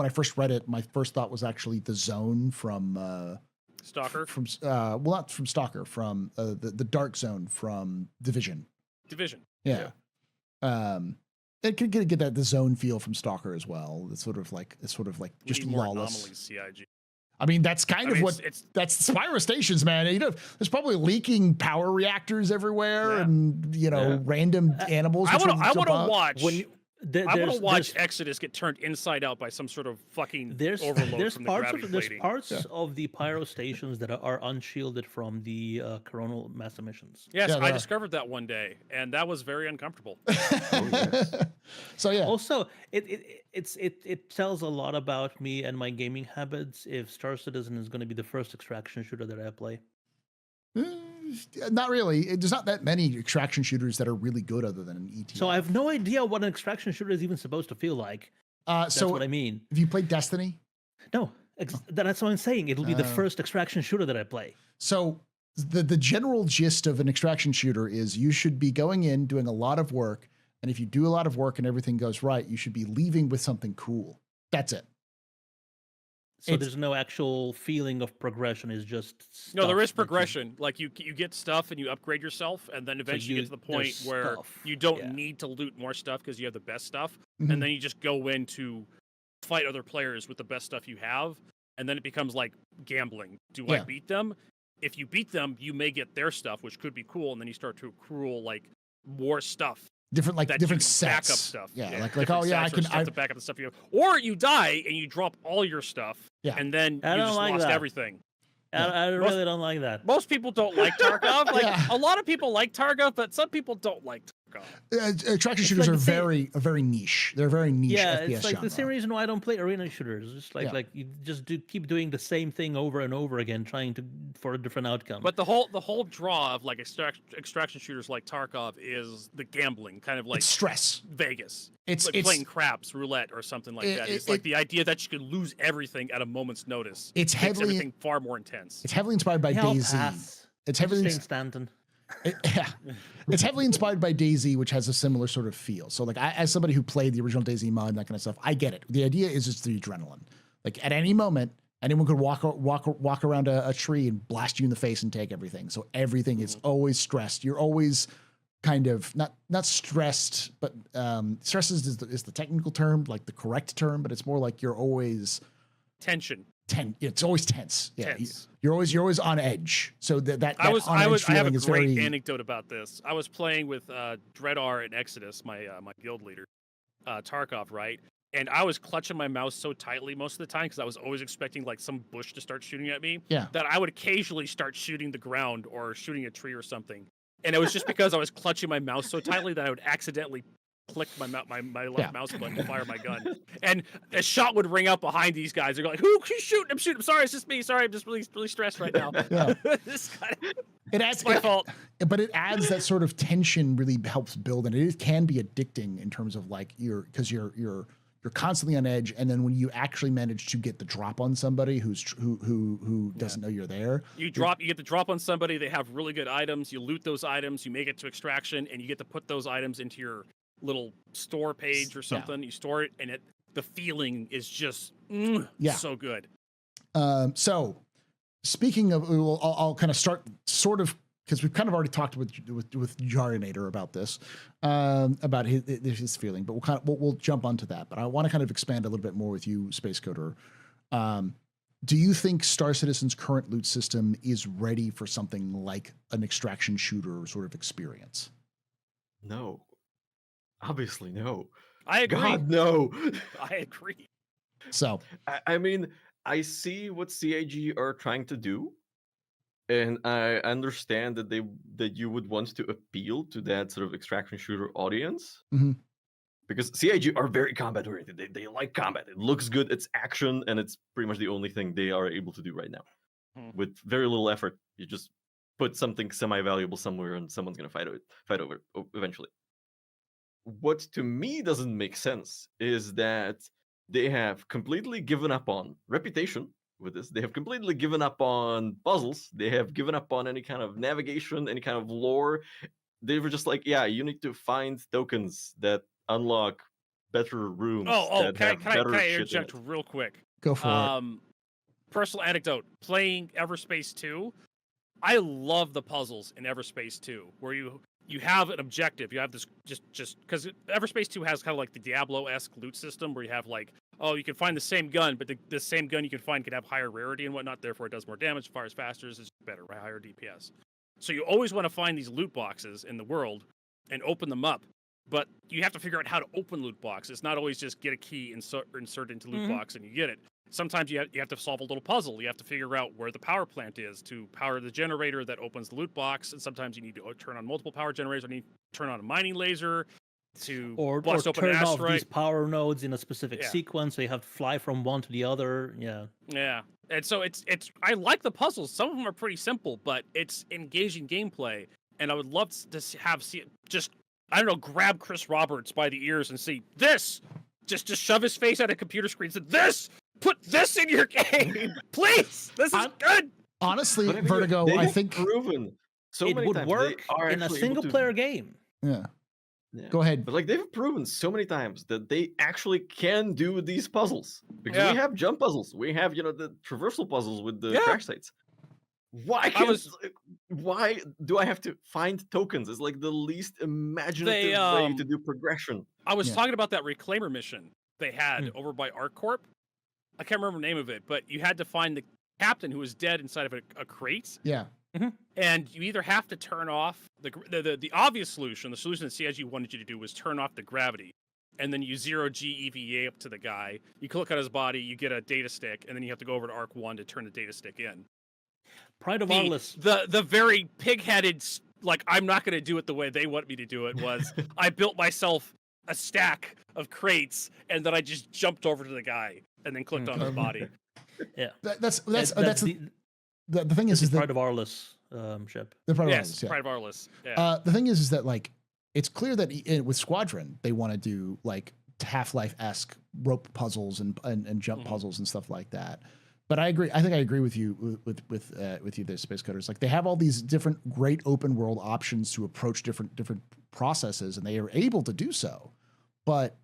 I first read it, my first thought was actually the zone from Stalker. From not from Stalker, from the dark zone from Division. Yeah. It could get the zone feel from Stalker as well. It's sort of like just lawless. Anomalies, CIG. I mean, that's kind of what that's Spyro stations, man. There's probably leaking power reactors everywhere, and random animals. I want to watch. I want to watch Exodus get turned inside out by some sort of fucking overload from the gravity plating. There's parts of the Pyro stations that are unshielded from the coronal mass emissions. Yes, I discovered that one day, and that was very uncomfortable. So yeah. Also, it tells a lot about me and my gaming habits if Star Citizen is going to be the first extraction shooter that I play. Not really. There's not that many extraction shooters that are really good other than an ET. So I have no idea what an extraction shooter is even supposed to feel like. That's what I mean. Have you played Destiny? No. That's what I'm saying. It'll be the first extraction shooter that I play. So the general gist of an extraction shooter is you should be going in, doing a lot of work, and if you do a lot of work and everything goes right, you should be leaving with something cool. That's it. So there's no actual feeling of progression. It's just no. There is progression. Like you get stuff and you upgrade yourself, and then eventually you get to the point where you don't need to loot more stuff because you have the best stuff, and then you just go in to fight other players with the best stuff you have, and then it becomes like gambling. Do I beat them? If you beat them, you may get their stuff, which could be cool, and then you start to accrue like more stuff. Different sets. Backup stuff. Like oh yeah, I can to back up the stuff you have. Or you die and you drop all your stuff. Yeah. And then you just lost everything. I really don't like that. Most people don't like Tarkov. A lot of people like Tarkov, but some people don't like Tarkov. Attraction shooters are very niche. They're very niche. Yeah, FPS it's like genre. the same reason why I don't play arena shooters. It's like you just keep doing the same thing over and over again, trying for a different outcome. But the whole draw of like extraction shooters like Tarkov is the gambling, kind of like it's stress. Vegas. It's like playing craps, roulette, or something like that. It's like the idea that you can lose everything at a moment's notice. It's makes everything far more intense. It's heavily inspired by DayZ. It's heavily Stanton. It's heavily inspired by DayZ, which has a similar sort of feel. So, like, as somebody who played the original DayZ mod and that kind of stuff, I get it. The idea is just the adrenaline. Like, at any moment, anyone could walk around a tree and blast you in the face and take everything. So everything is always stressed. You're always kind of not stressed, but stress is the technical term, like the correct term. But it's more like you're always tension. It's always tense. Yeah, tense. You're always on edge. So that I have a great very... anecdote about this. I was playing with Dreadar and Exodus, my guild leader, Tarkov, right? And I was clutching my mouse so tightly most of the time because I was always expecting like some bush to start shooting at me. Yeah. That I would occasionally start shooting the ground or shooting a tree or something. And it was just because I was clutching my mouse so tightly that I would accidentally click my left mouse button to fire my gun, and a shot would ring out behind these guys. They're like, "Who's shooting? I'm shooting. I'm sorry, it's just me. Sorry, I'm just really stressed right now." Yeah. It adds my fault, but it adds that sort of tension. Really helps build, and it can be addicting in terms of like you're constantly on edge, and then when you actually manage to get the drop on somebody who doesn't know you're there, you get the drop on somebody. They have really good items. You loot those items. You make it to extraction, and you get to put those items into your little store page or something. You store it, and the feeling is just so good. So speaking of, I'll kind of start sort of, because we've kind of already talked with Jarinator about this, about his feeling, but we'll jump onto that. But I want to kind of expand a little bit more with you, Space Coder. Do you think Star Citizen's current loot system is ready for something like an extraction shooter sort of experience? No. Obviously, no. I agree. God, no. I agree. So, I mean, I see what CIG are trying to do, and I understand that you would want to appeal to that sort of extraction shooter audience, because CIG are very combat oriented. They like combat. It looks good. It's action, and it's pretty much the only thing they are able to do right now. With very little effort, you just put something semi-valuable somewhere, and someone's gonna fight over it eventually. What to me doesn't make sense is that they have completely given up on reputation with this. They have completely given up on puzzles. They have given up on any kind of navigation, any kind of lore. They were just like, yeah, you need to find tokens that unlock better rooms. Can I interject real quick? Go for it. Personal anecdote. Playing Everspace 2, I love the puzzles in Everspace 2, where you have an objective. You have this just because Everspace 2 has kind of like the Diablo-esque loot system where you have like, you can find the same gun, but the same gun you can find can have higher rarity and whatnot. Therefore, it does more damage, fires faster, is better, right? Higher DPS. So you always want to find these loot boxes in the world and open them up. But you have to figure out how to open loot boxes. It's not always just get a key, insert into loot box, and you get it. Sometimes you have to solve a little puzzle. You have to figure out where the power plant is to power the generator that opens the loot box. And sometimes you need to turn on multiple power generators, or need to turn on a mining laser to bust open an asteroid. Off these power nodes in a specific sequence, so you have to fly from one to the other. Yeah. And so it's I like the puzzles. Some of them are pretty simple, but it's engaging gameplay. And I would love to grab Chris Roberts by the ears and see this. Just shove his face at a computer screen and say, this! Put this in your game, please. This is good. Honestly, Vertigo, I think proven so it many would times work in a single-player game. Yeah. Go ahead. But like they've proven so many times that they actually can do these puzzles, because we have jump puzzles, we have the traversal puzzles with the crash sites. Why do I have to find tokens? It's like the least imaginative way to do progression. I was talking about that Reclaimer mission they had over by ArcCorp. I can't remember the name of it, but you had to find the captain who was dead inside of a crate. Yeah. Mm-hmm. And you either have to turn off the obvious solution. The solution that CIG wanted you to do was turn off the gravity, and then you 0G EVA up to the guy. You click on his body, you get a data stick, and then you have to go over to Arc 1 to turn the data stick in. Pride of Arliss. The very pig-headed, like, I'm not going to do it the way they want me to do it was I built myself a stack of crates, and then I just jumped over to the guy and then clicked on his body. Yeah, that's the thing is Pride of Arliss ship. The Pride of Yes, Arliss, yeah. Pride of Arliss. Yeah. The thing is that like it's clear that with Squadron they want to do like Half-Life-esque rope puzzles and jump puzzles and stuff like that. But I agree. I think I agree with you with you there, Space Coders. Like they have all these different great open world options to approach different processes, and they are able to do so. But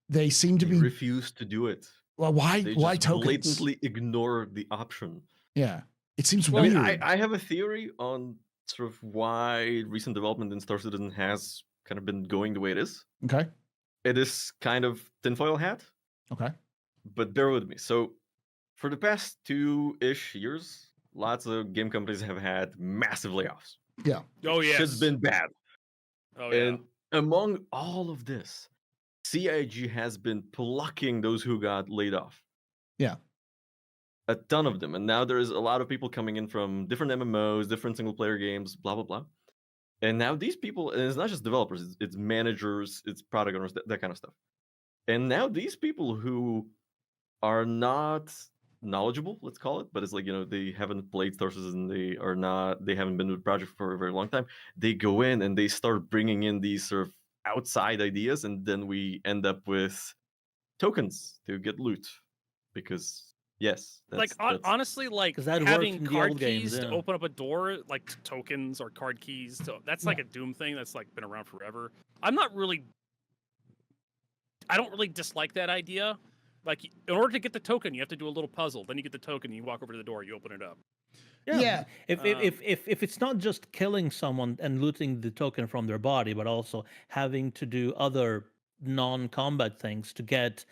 they seem to be refuse to do it. Well, why tokens? Blatantly ignore the option. Yeah, it seems weird. I have a theory on sort of why recent development in Star Citizen has kind of been going the way it is. Okay. It is kind of tinfoil hat. Okay. But bear with me. So for the past 2-ish years, lots of game companies have had massive layoffs. Yeah. Oh, yes. Shit's been bad. Oh, and among all of this, CIG has been plucking those who got laid off. Yeah. A ton of them. And now there's a lot of people coming in from different MMOs, different single-player games, blah, blah, blah. And now these people, and it's not just developers, it's managers, it's product owners, that kind of stuff. And now these people who are not knowledgeable, let's call it, but it's like, they haven't played Star Citizen, they haven't been with the project for a very long time. They go in and they start bringing in these sort of outside ideas, and then we end up with tokens to get loot. Because yes, honestly, like having card keys to open up a door, like tokens or card keys, that's like a Doom thing that's like been around forever. I don't really dislike that idea. Like, in order to get the token, you have to do a little puzzle. Then you get the token, you walk over to the door, you open it up. Yeah. If it's not just killing someone and looting the token from their body, but also having to do other non-combat things to get,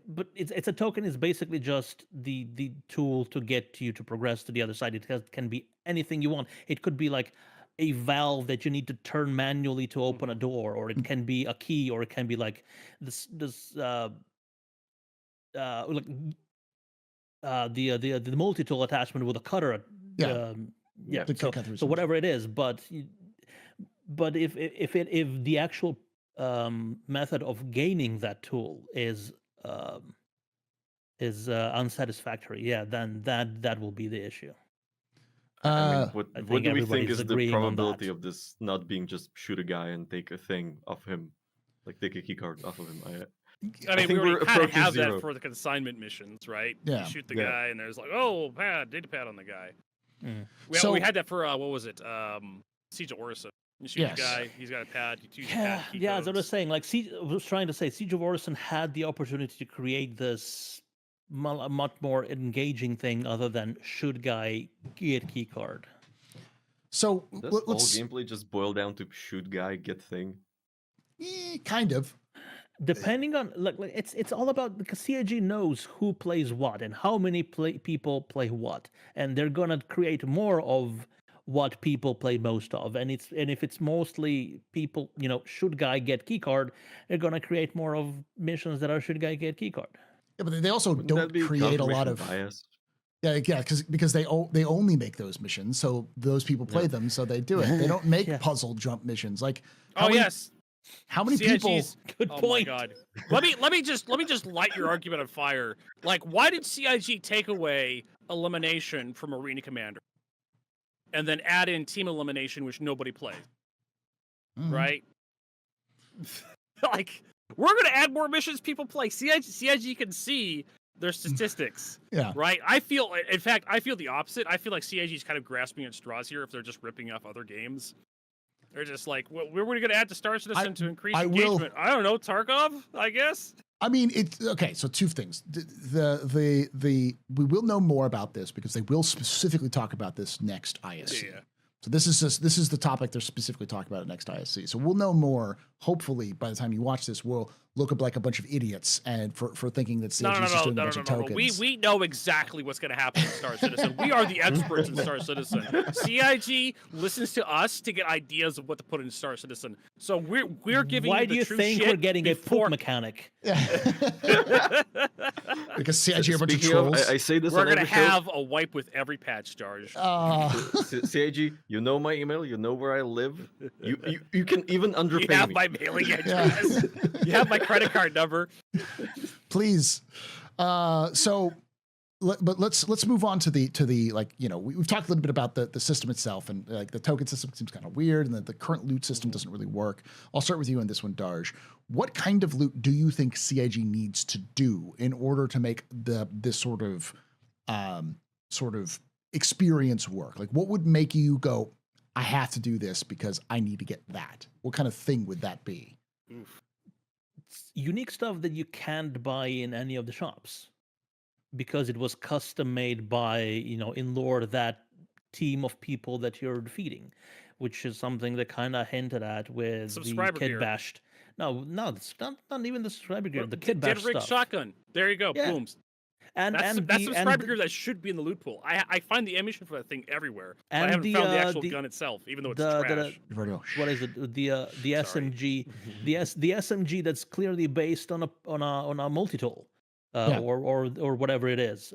but it's a token is basically just the tool to get you to progress to the other side. It can be anything you want. It could be like a valve that you need to turn manually to open a door, or it can be a key, or it can be like this the multi-tool attachment with a cutter. So whatever it is, but if the actual method of gaining that tool is unsatisfactory, then that will be the issue. What do we think is the probability of this not being just shoot a guy and take a thing off him, like take a key card off of him? I mean, we already kind of have that for the consignment missions, right? Yeah. You shoot the guy, and there's like, data pad on the guy. Mm. We had that for, what was it? Siege of Orison. You shoot the guy, he's got a pad. You as I was saying, like, I was trying to say, Siege of Orison had the opportunity to create this much more engaging thing other than shoot guy, get key card. So does all gameplay just boil down to shoot guy, get thing? Kind of. Depending on it's all about, because CIG knows who plays what and how many people play what, and they're gonna create more of what people play most of, and if it's mostly people, should guy get key card, they're gonna create more of missions that are should guy get key card. Yeah, but they also don't create a lot of bias. Yeah, because they only make those missions, so those people play them, so they do it. They don't make puzzle jump missions like. How many people? Good point. My God. Let me just light your argument on fire. Like, why did CIG take away elimination from Arena Commander, and then add in team elimination, which nobody plays? Right? Like, we're gonna add more missions people play. CIG can see their statistics. Yeah. Right. I feel the opposite. I feel like CIG is kind of grasping at straws here if they're just ripping off other games. They're just like, well, we're going to add to Star Citizen to increase engagement. I don't know, Tarkov, I guess. I mean, it's okay. So two things. We will know more about this because they will specifically talk about this next ISC. Yeah. So this is the topic they're specifically talking about at next ISC. So we'll know more. Hopefully, by the time you watch this, we'll look like a bunch of idiots and for thinking that CIG is just doing a bunch of tokens. We know exactly what's going to happen in Star Citizen. We are the experts in Star Citizen. CIG listens to us to get ideas of what to put in Star Citizen. So we're giving Why you do the you true think shit we're getting before... a poop mechanic? Because CIG are a bunch of Speaking trolls. I say this We're on going to every show. have a wipe with every patch, Jarge. CIG, you know my email, you know where I live. You can even underpay me. You have my mailing address. You have my credit card number. Please. But let's move on to the like, you know, we've talked a little bit about the system itself, and like the token system seems kind of weird, and the current loot system doesn't really work. I'll start with you on this one, Darj. What kind of loot do you think CIG needs to do in order to make this sort of experience work? Like, what would make you go, I have to do this because I need to get that? What kind of thing would that be? It's unique stuff that you can't buy in any of the shops, because it was custom made by, you know, in lore, that team of people that you're defeating, which is something that kind of hinted at with Subscriber the gear. Kitbash. No, it's not even the subscriber gear. The Kitbash Dead rig stuff. shotgun. There you go. Yeah. Boom. And That's subscriber gear that should be in the loot pool. I find the ammunition for that thing everywhere. But I haven't found the actual gun itself, even though it's trash. What is it? The SMG, the SMG that's clearly based on a multi-tool. Or whatever it is.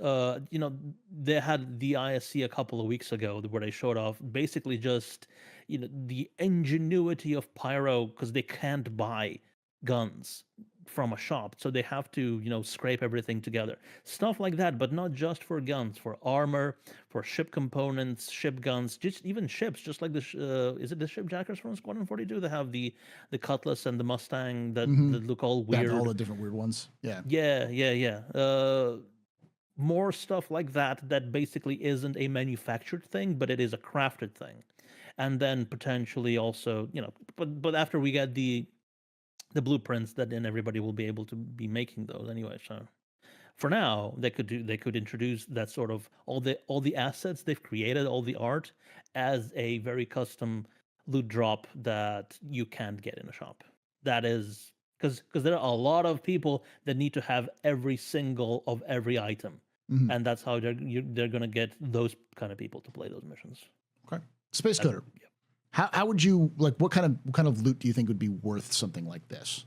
You know, they had the ISC a couple of weeks ago where they showed off basically just, you know, the ingenuity of Pyro, because they can't buy guns from a shop, so they have to, you know, scrape everything together. Stuff like that, but not just for guns, for armor, for ship components, ship guns, just even ships, just like is it the shipjackers from Squadron 42? They have the Cutlass and the Mustang that look all weird. All the different weird ones. Yeah. More stuff like that basically isn't a manufactured thing, but it is a crafted thing. And then potentially also, you know, but after we get the blueprints, that then everybody will be able to be making those anyway. So for now, they could introduce that sort of all the assets they've created, all the art, as a very custom loot drop that you can't get in a shop. That is because there are a lot of people that need to have every single of every item, and that's how they're going to get those kind of people to play those missions. Okay, Space Coder. How would you, like, what kind of loot do you think would be worth something like this?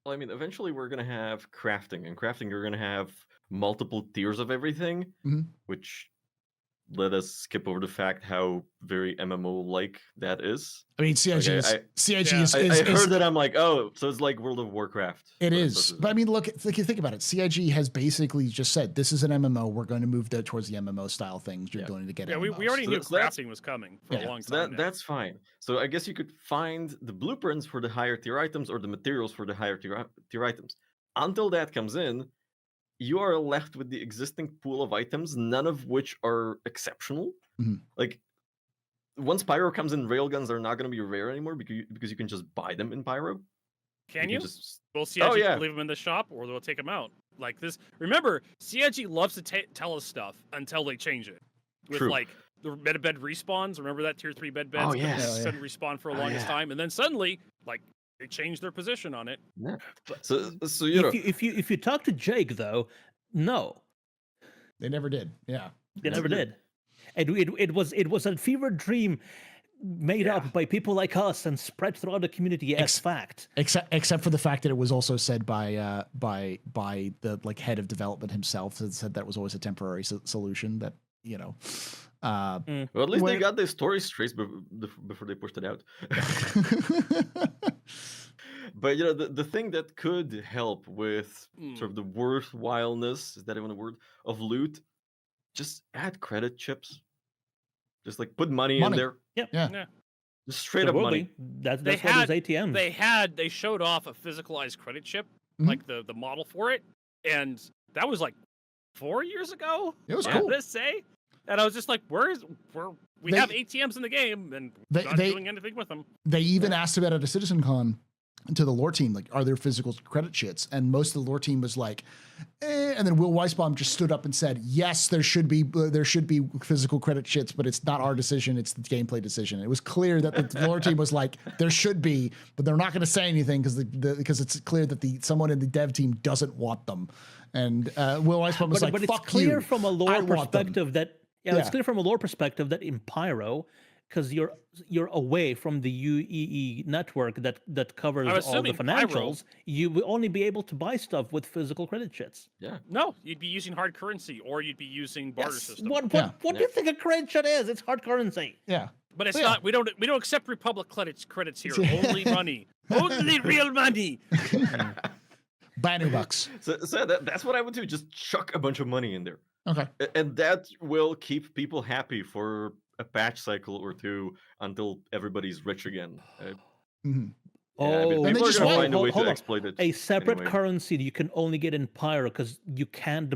Well, I mean, eventually we're going to have crafting, and crafting you're going to have multiple tiers of everything, which let us skip over the fact how very MMO-like that is. I mean, CIG is... I heard that, I'm like, oh, so it's like World of Warcraft. It is. But I mean, look, if you think about it, CIG has basically just said, this is an MMO, we're going to move towards the MMO style things. You're going to get MMOs. We already knew crafting was coming for a long time. That's fine. So I guess you could find the blueprints for the higher tier items or the materials for the higher tier items. Until that comes in, you are left with the existing pool of items, none of which are exceptional. Like, once Pyro comes in, railguns are not going to be rare anymore because you can just buy them in Pyro. Can you? Will CIG leave them in the shop, or they'll take them out? Like this. Remember, CIG loves to tell us stuff until they change it. With like the bed respawns. Remember that tier 3 beds? Oh yes. Couldn't respawn for the longest time, and then suddenly, like, they changed their position on it. Yeah. So you know, if you talk to Jake though, no, they never did. Yeah, they never did. It was a fever dream made up by people like us and spread throughout the community as fact. Except for the fact that it was also said by the like head of development himself, that said that was always a temporary solution. That, you know. Well, at least they got their story straight before they pushed it out. But you know, the thing that could help with sort of the worthwhileness, is that even a word, of loot, just add credit chips. Just like put money in there. Yeah. Just straight up money. That's what those ATMs. They showed off a physicalized credit chip, like the model for it, and that was like 4 years ago. It was cool. Let's say. And I was just like, we have ATMs in the game, and we're not doing anything with them. They even asked about it at a CitizenCon. to the lore team, like, are there physical credit sheets? And most of the lore team was like, and then Will Weisbaum just stood up and said, yes, there should be physical credit sheets, but it's not our decision, it's the gameplay decision. It was clear that the lore team was like, there should be, but they're not going to say anything because it's clear that someone in the dev team doesn't want them. And Will Weisbaum was but fuck it's clear you, from a lore perspective that it's clear from a lore perspective that in Pyro, because you're away from the UEE network that covers all the financials, you will only be able to buy stuff with physical credit sheets. Yeah. No, you'd be using hard currency, or you'd be using barter system. What do you think a credit sheet is? It's hard currency. Yeah. But it's not. We don't accept Republic credits here. Only money. Only real money. Banu bucks. So that's what I would do. Just chuck a bunch of money in there. Okay. And that will keep people happy for a patch cycle or two until everybody's rich again. People are going to find a way to exploit it. A separate currency that you can only get in Pyro because you can't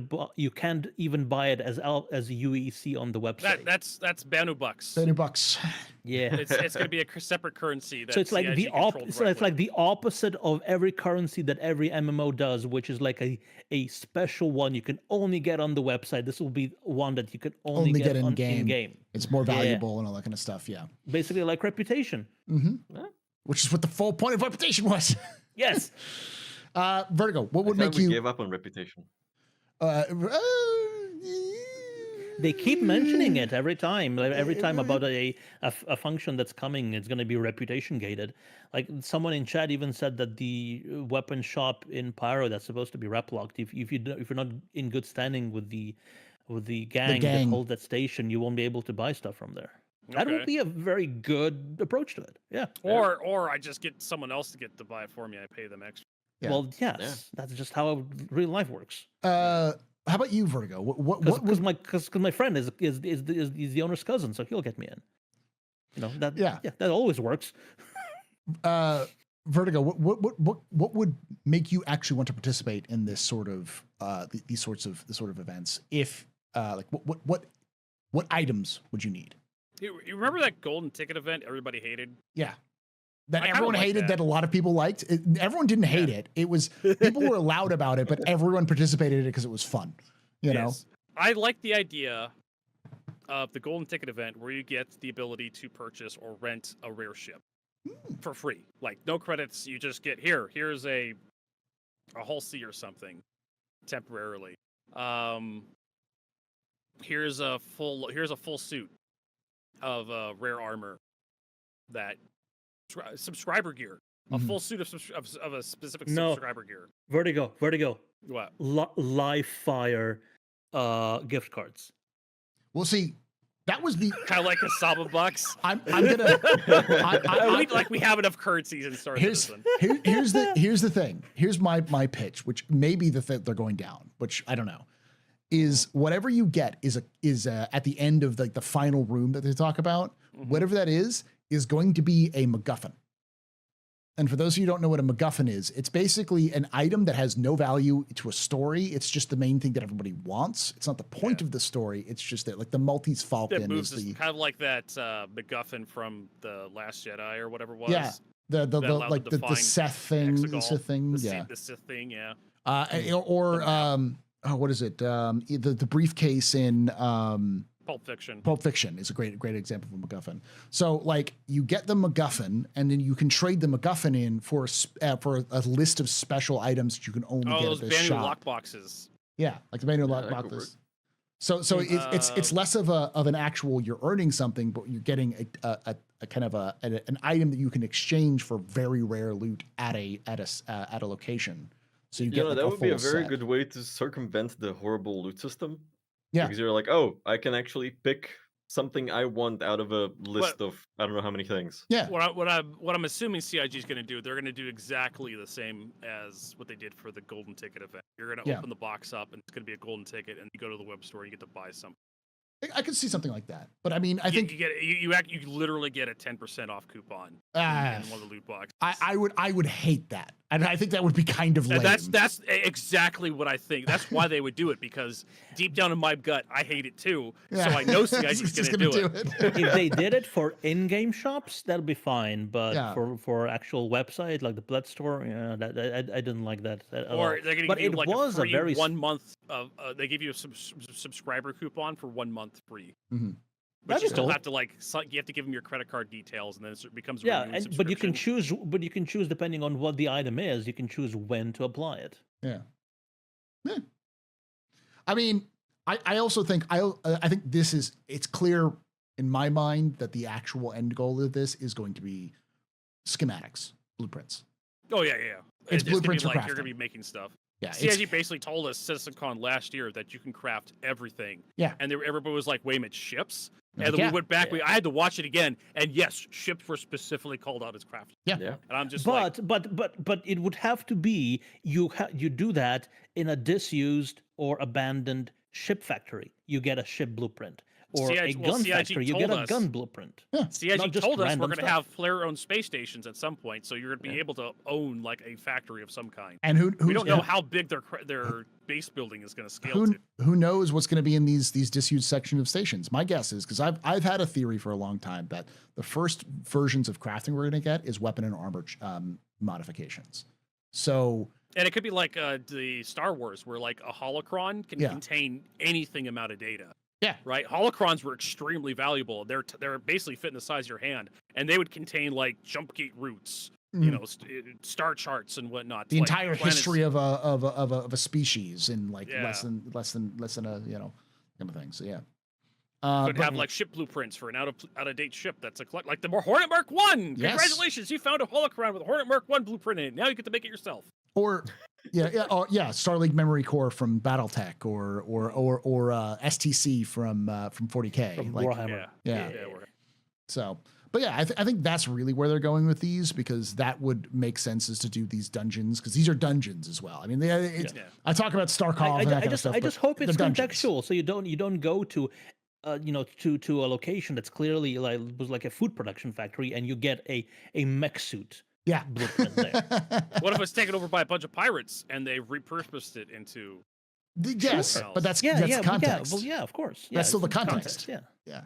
even buy it as UEC on the website. That's Banu bucks. Banu bucks. Yeah, it's going to be a separate currency. So it's like it's like the opposite of every currency that every MMO does, which is like a special one you can only get on the website. This will be one that you can only get in game. It's more valuable and all that kind of stuff. Yeah, basically like reputation. Mm-hmm. Which is what the full point of reputation was. Yes. Vertigo, what would make you gave up on reputation? They keep mentioning it every time. Like every time about a function that's coming, it's going to be reputation gated. Like someone in chat even said that the weapon shop in Pyro that's supposed to be rep locked. If you're not in good standing with the gang that hold that station, you won't be able to buy stuff from there. That would be a very good approach to it. Yeah. Or I just get someone else to buy it for me. I pay them extra. Yeah. Well, yes, that's just how real life works. How about you, Vertigo? Because my friend is the owner's cousin, so he'll get me in. You know that. Yeah, that always works. Vertigo, what would make you actually want to participate in this sort of these sorts of events? If like what items would you need? You remember that golden ticket event everybody hated? Yeah. That everyone hated, that a lot of people liked. Everyone didn't hate it. It was, people were loud about it, but everyone participated in it because it was fun. You know? I like the idea of the golden ticket event where you get the ability to purchase or rent a rare ship for free. Like, no credits, you just get, here's a hull C or something temporarily. Here's a full suit of rare armor, that subscriber gear, a full suit of a specific subscriber gear. Vertigo. What? Live fire gift cards. Well, see, that was the kind of like a Saba bucks. I'm gonna. We have enough currencies in Star Citizen. Here's the thing. Here's my pitch, which may be they're going down, which I don't know. Is whatever you get is at the end of the final room that they talk about, whatever that is going to be a MacGuffin. And for those of you who don't know what a MacGuffin is, it's basically an item that has no value to a story. It's just the main thing that everybody wants. It's not the point of the story. It's just that, like, the Maltese Falcon is kind of like that MacGuffin from the Last Jedi or whatever it was. Yeah, the Sith thing, the Sith thing, the Sith thing, yeah. What is it? The briefcase in Pulp Fiction. Pulp Fiction is a great example of a MacGuffin. So, like, you get the MacGuffin, and then you can trade the MacGuffin in for a list of special items that you can only get at this shop. Banu lockboxes. Yeah, like the Banu lockboxes. So it's less of an actual you're earning something, but you're getting a kind of an item that you can exchange for very rare loot at a location. So you get that would be a very good way to circumvent the horrible loot system. Yeah, because you're like, oh, I can actually pick something I want out of a list of I don't know how many things. Yeah. What I'm assuming CIG is going to do, they're going to do exactly the same as what they did for the golden ticket event. You're going to open the box up, and it's going to be a golden ticket, and you go to the web store, and you get to buy something. I could see something like that, but I mean, I think you literally get a 10% off coupon in one of the loot boxes. I would hate that. And I think that would be kind of lame. That's exactly what I think. That's why they would do it, because deep down in my gut, I hate it too. Yeah. So I know CIG's going to do it. If they did it for in-game shops, that'll be fine. But for actual website like the Blood Store, I didn't like that at all. Or they're going to give you like a free 1 month of. They give you a subscriber coupon for 1 month free. Mm-hmm. But you still have to you have to give them your credit card details, and then it becomes a but you can choose. But you can choose depending on what the item is. You can choose when to apply it. Yeah. I mean, I also think I think it's clear in my mind that the actual end goal of this is going to be schematics, blueprints. Oh yeah. It's blueprints for crafting. You're going to be making stuff. Yeah, CIG basically told us CitizenCon last year that you can craft everything. Yeah. And everybody was like, wait a minute, ships? And then we went back, I had to watch it again, and yes, ships were specifically called out as crafting. Yeah. And I'm just but it would have to be you do that in a disused or abandoned ship factory. You get a ship blueprint. Or a gun factory, you get a gun blueprint. Yeah. CIG told us we're going to have player-owned space stations at some point, so you're going to be able to own like a factory of some kind. And we don't know how big their base building is going to scale to. Who knows what's going to be in these disused section of stations? My guess is, because I've had a theory for a long time that the first versions of crafting we're going to get is weapon and armor modifications. So. And it could be like the Star Wars, where like a holocron can contain anything amount of data. Yeah. Right. Holocrons were extremely valuable. They're basically fitting the size of your hand, and they would contain like jump gate routes, star charts and whatnot. The entire history of a species in like less than a kind of thing. So yeah. Could have like ship blueprints for an out of date ship that's like the Hornet Mark 1. Yes. Congratulations, you found a holocron with a Hornet Mark 1 blueprint in it. Now you get to make it yourself. Or Starlink Memory Core from BattleTech, or STC from 40K, from like Warhammer. Yeah. So, but yeah, I think that's really where they're going with these, because that would make sense, is to do these dungeons, because these are dungeons as well. I mean, I talk about Starcov and that kind of stuff. I just hope it's dungeons. contextual, so you don't go to to a location that's clearly was like a food production factory, and you get a mech suit. Yeah. Blueprint there. What if it's taken over by a bunch of pirates and they repurposed it into? Yes, but that's context. Well, yeah, of course. That's still the context. Yeah.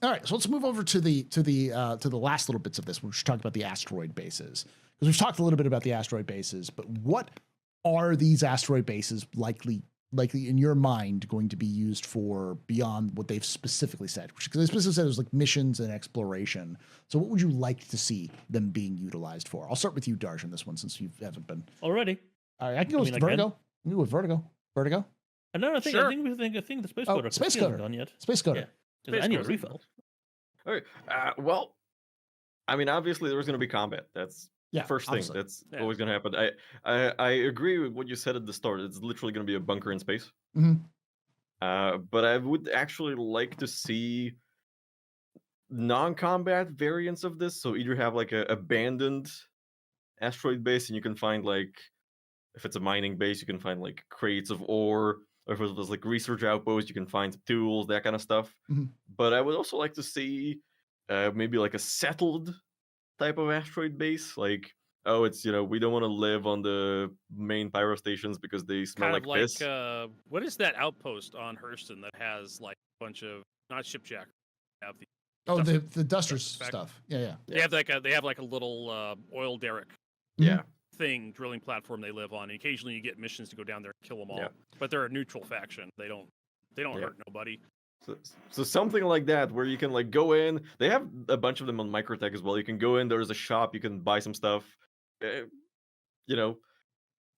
All right, so let's move over to the last little bits of this. We should talk about the asteroid bases, because we've talked a little bit about the asteroid bases, but what are these asteroid bases likely in your mind going to be used for beyond what they've specifically said? Because they specifically said it was like missions and exploration. So what would you like to see them being utilized for? I'll start with you, Darsh, on this one, since you haven't been already. All right, I can go with Vertigo. I can go with Vertigo. Vertigo. I think the Space Coder. Space Coder. Done yet. Space Coder. I need a refill. All right. Well, I mean, obviously there's going to be combat. That's first thing. Obviously. That's always going to happen. I agree with what you said at the start. It's literally going to be a bunker in space. Mm-hmm. But I would actually like to see non-combat variants of this. So either have like a abandoned asteroid base, and you can find like, if it's a mining base, you can find like crates of ore. Or if it was like research outpost, you can find tools, that kind of stuff. Mm-hmm. But I would also like to see maybe like a settled type of asteroid base. Like, it's, we don't want to live on the main pyro stations because they smell kind like of piss. What is that outpost on Hurston that has like a bunch of, not shipjack, have the Dusters stuff. Yeah. They have like a little oil derrick. Yeah. Thing drilling platform they live on. And occasionally you get missions to go down there and kill them all. But they're a neutral faction. They don't hurt nobody. So something like that, where you can like go in. They have a bunch of them on Microtech as well. You can go in. There's a shop. You can buy some stuff.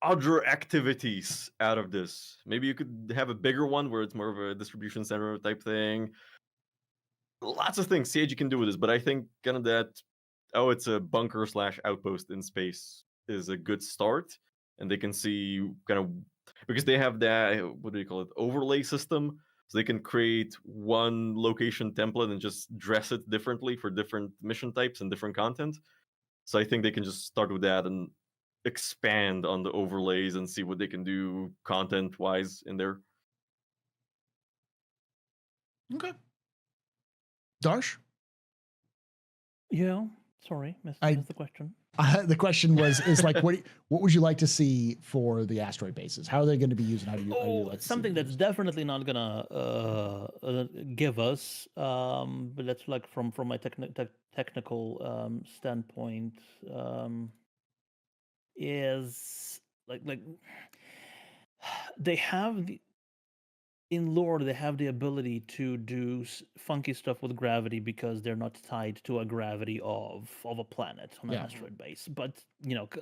Other activities out of this. Maybe you could have a bigger one where it's more of a distribution center type thing. Lots of things CIG can do with this, but I think kind of that. It's a bunker / outpost in space is a good start, and they can see kind of, because they have that, what do you call it, overlay system, so they can create one location template and just dress it differently for different mission types and different content. So I think they can just start with that and expand on the overlays and see what they can do content wise in there. Okay. Darsh? Yeah. Sorry, missed the question. The question is like, what would you like to see for the asteroid bases? How are they going to be used? And how do you like something that's definitely not gonna give us, but that's like from my technical standpoint, is like they have in lore, they have the ability to do funky stuff with gravity because they're not tied to a gravity of a planet on an asteroid base. But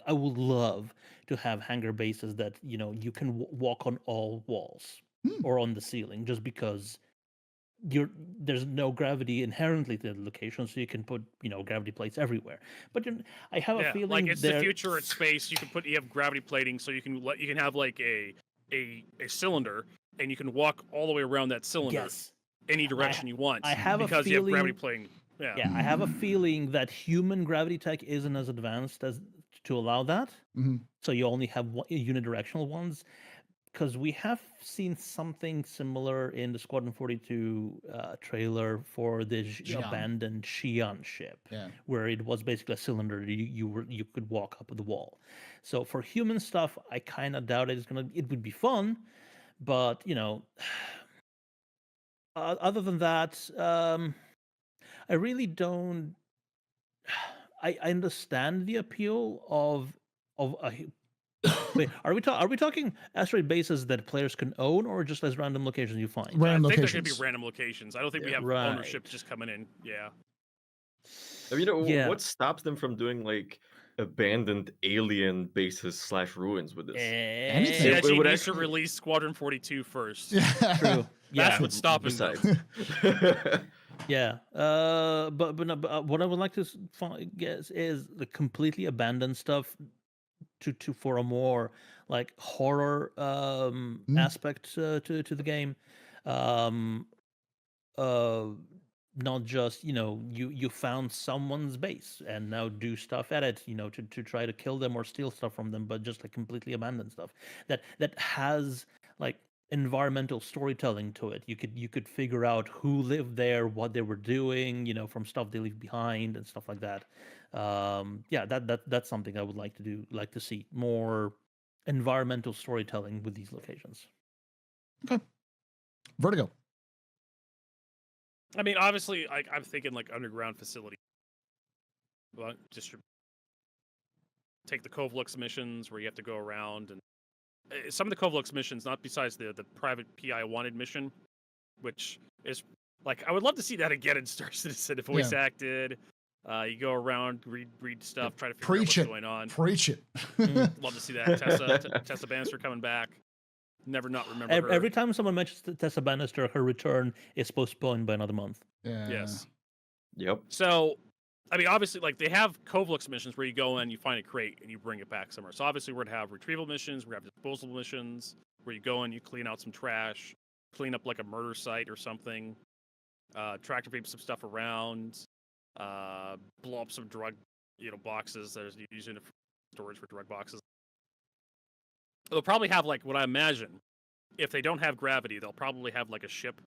I would love to have hangar bases that you can walk on all walls or on the ceiling, just because there's no gravity inherently to the location, so you can put gravity plates everywhere. But I have a feeling like it's the future at space. You have gravity plating, so you can have like a cylinder, and you can walk all the way around that cylinder any direction you want. I have because a feeling, you have gravity plating. Yeah, I have a feeling that human gravity tech isn't as advanced as to allow that. So you only have unidirectional ones, because we have seen something similar in the Squadron 42 trailer for the abandoned Xi'an ship, where it was basically a cylinder you could walk up the wall. So for human stuff, I kind of doubt it would be fun, but other than that, I really don't. I understand the appeal of a. Wait, are we talking asteroid bases that players can own, or just as random locations you find? Random I think locations. they're going to be random locations. I don't think we have ownership just coming in. Yeah. I mean, what stops them from doing like abandoned alien bases / ruins with this? Anything. They actually need to release Squadron 42 first. True. That's what's stopping them. Yeah. But what I would like to guess is the completely abandoned stuff for a more like horror aspect to the game. Not just you found someone's base and now do stuff at it, to try to kill them or steal stuff from them, but just like completely abandoned stuff that has like environmental storytelling to it. You could figure out who lived there, what they were doing, from stuff they leave behind and stuff like that. That's something I would like to see more environmental storytelling with these locations. Okay. Vertigo. I mean, obviously, I'm thinking like underground facility. But just take the Kovlux missions where you have to go around, and some of the Kovlux missions, not besides the private PI wanted mission, which is like I would love to see that again in Star Citizen, voice acted. You go around, read stuff, try to figure out what's going on. Preach it. Love to see that. Tessa Bannister coming back. Never not remember her. Every time someone mentions Tessa Bannister, her return is postponed by another month. Yeah. Yes. Yep. So, I mean, obviously, like they have Kovlux missions where you go in, you find a crate, and you bring it back somewhere. So obviously, we're gonna have retrieval missions, we're gonna have disposal missions where you go in, you clean out some trash, clean up like a murder site or something, tractor beam some stuff around, blow up some drug, boxes that are using it for storage for drug boxes. They'll probably have like what I imagine. If they don't have gravity, they'll probably have like a ship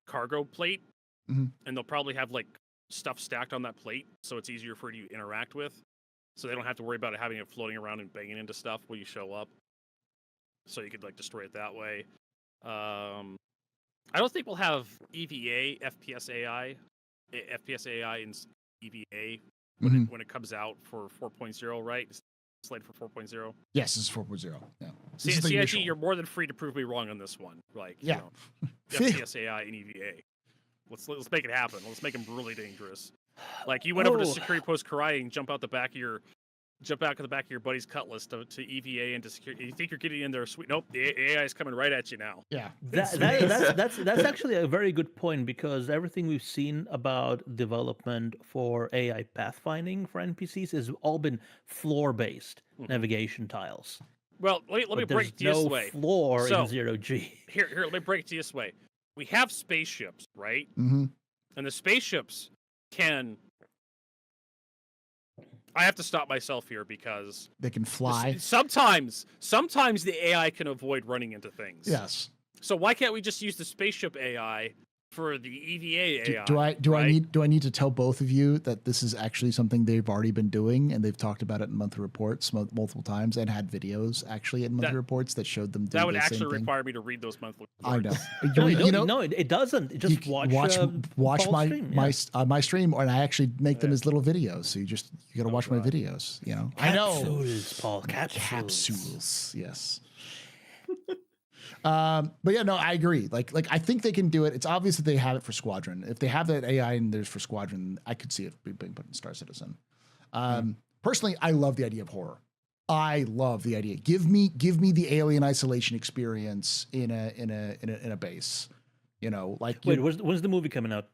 cargo plate, and they'll probably have like stuff stacked on that plate, so it's easier for you to interact with. So they don't have to worry about having it floating around and banging into stuff when you show up. So you could like destroy it that way. I don't think we'll have EVA, FPS AI in EVA when it comes out for 4.0, right? Slated for 4.0. Yes, this is 4.0. Yeah. CIG, you're more than free to prove me wrong on this one. Like, FPS AI and EVA. Let's make it happen. Let's make them really dangerous. Like you went over to security post Karai and jump out the back of your buddy's cutlass to EVA and to security. You think you're getting in there sweet? Nope, the AI is coming right at you now. Yeah, that's actually a very good point, because everything we've seen about development for AI pathfinding for NPCs has all been floor-based navigation tiles. Well, let me break it to you this way. Floor in 0G. Here, let me break it to you this way. We have spaceships, right? Mm-hmm. And the spaceships can. I have to stop myself here because they can fly. Sometimes the AI can avoid running into things. Yes. So why can't we just use the spaceship AI for the EVA AI. Do I need to tell both of you that this is actually something they've already been doing, and they've talked about it in monthly reports multiple times, and had videos actually in monthly reports that showed them doing that would the actually same thing. require me to read those monthly I reports. know. No, it doesn't. Just watch my stream, my stream, and I actually make them as little videos. So you got to watch my videos. You know, Capsules, Paul. Capsules. Yes. But yeah, no, I agree. Like I think they can do it. It's obvious that they have it for Squadron. If they have that AI in theirs for Squadron, I could see it being put in Star Citizen. Personally, I love the idea of horror. I love the idea. Give me the alien isolation experience in a base. You know, like wait, when's the movie coming out?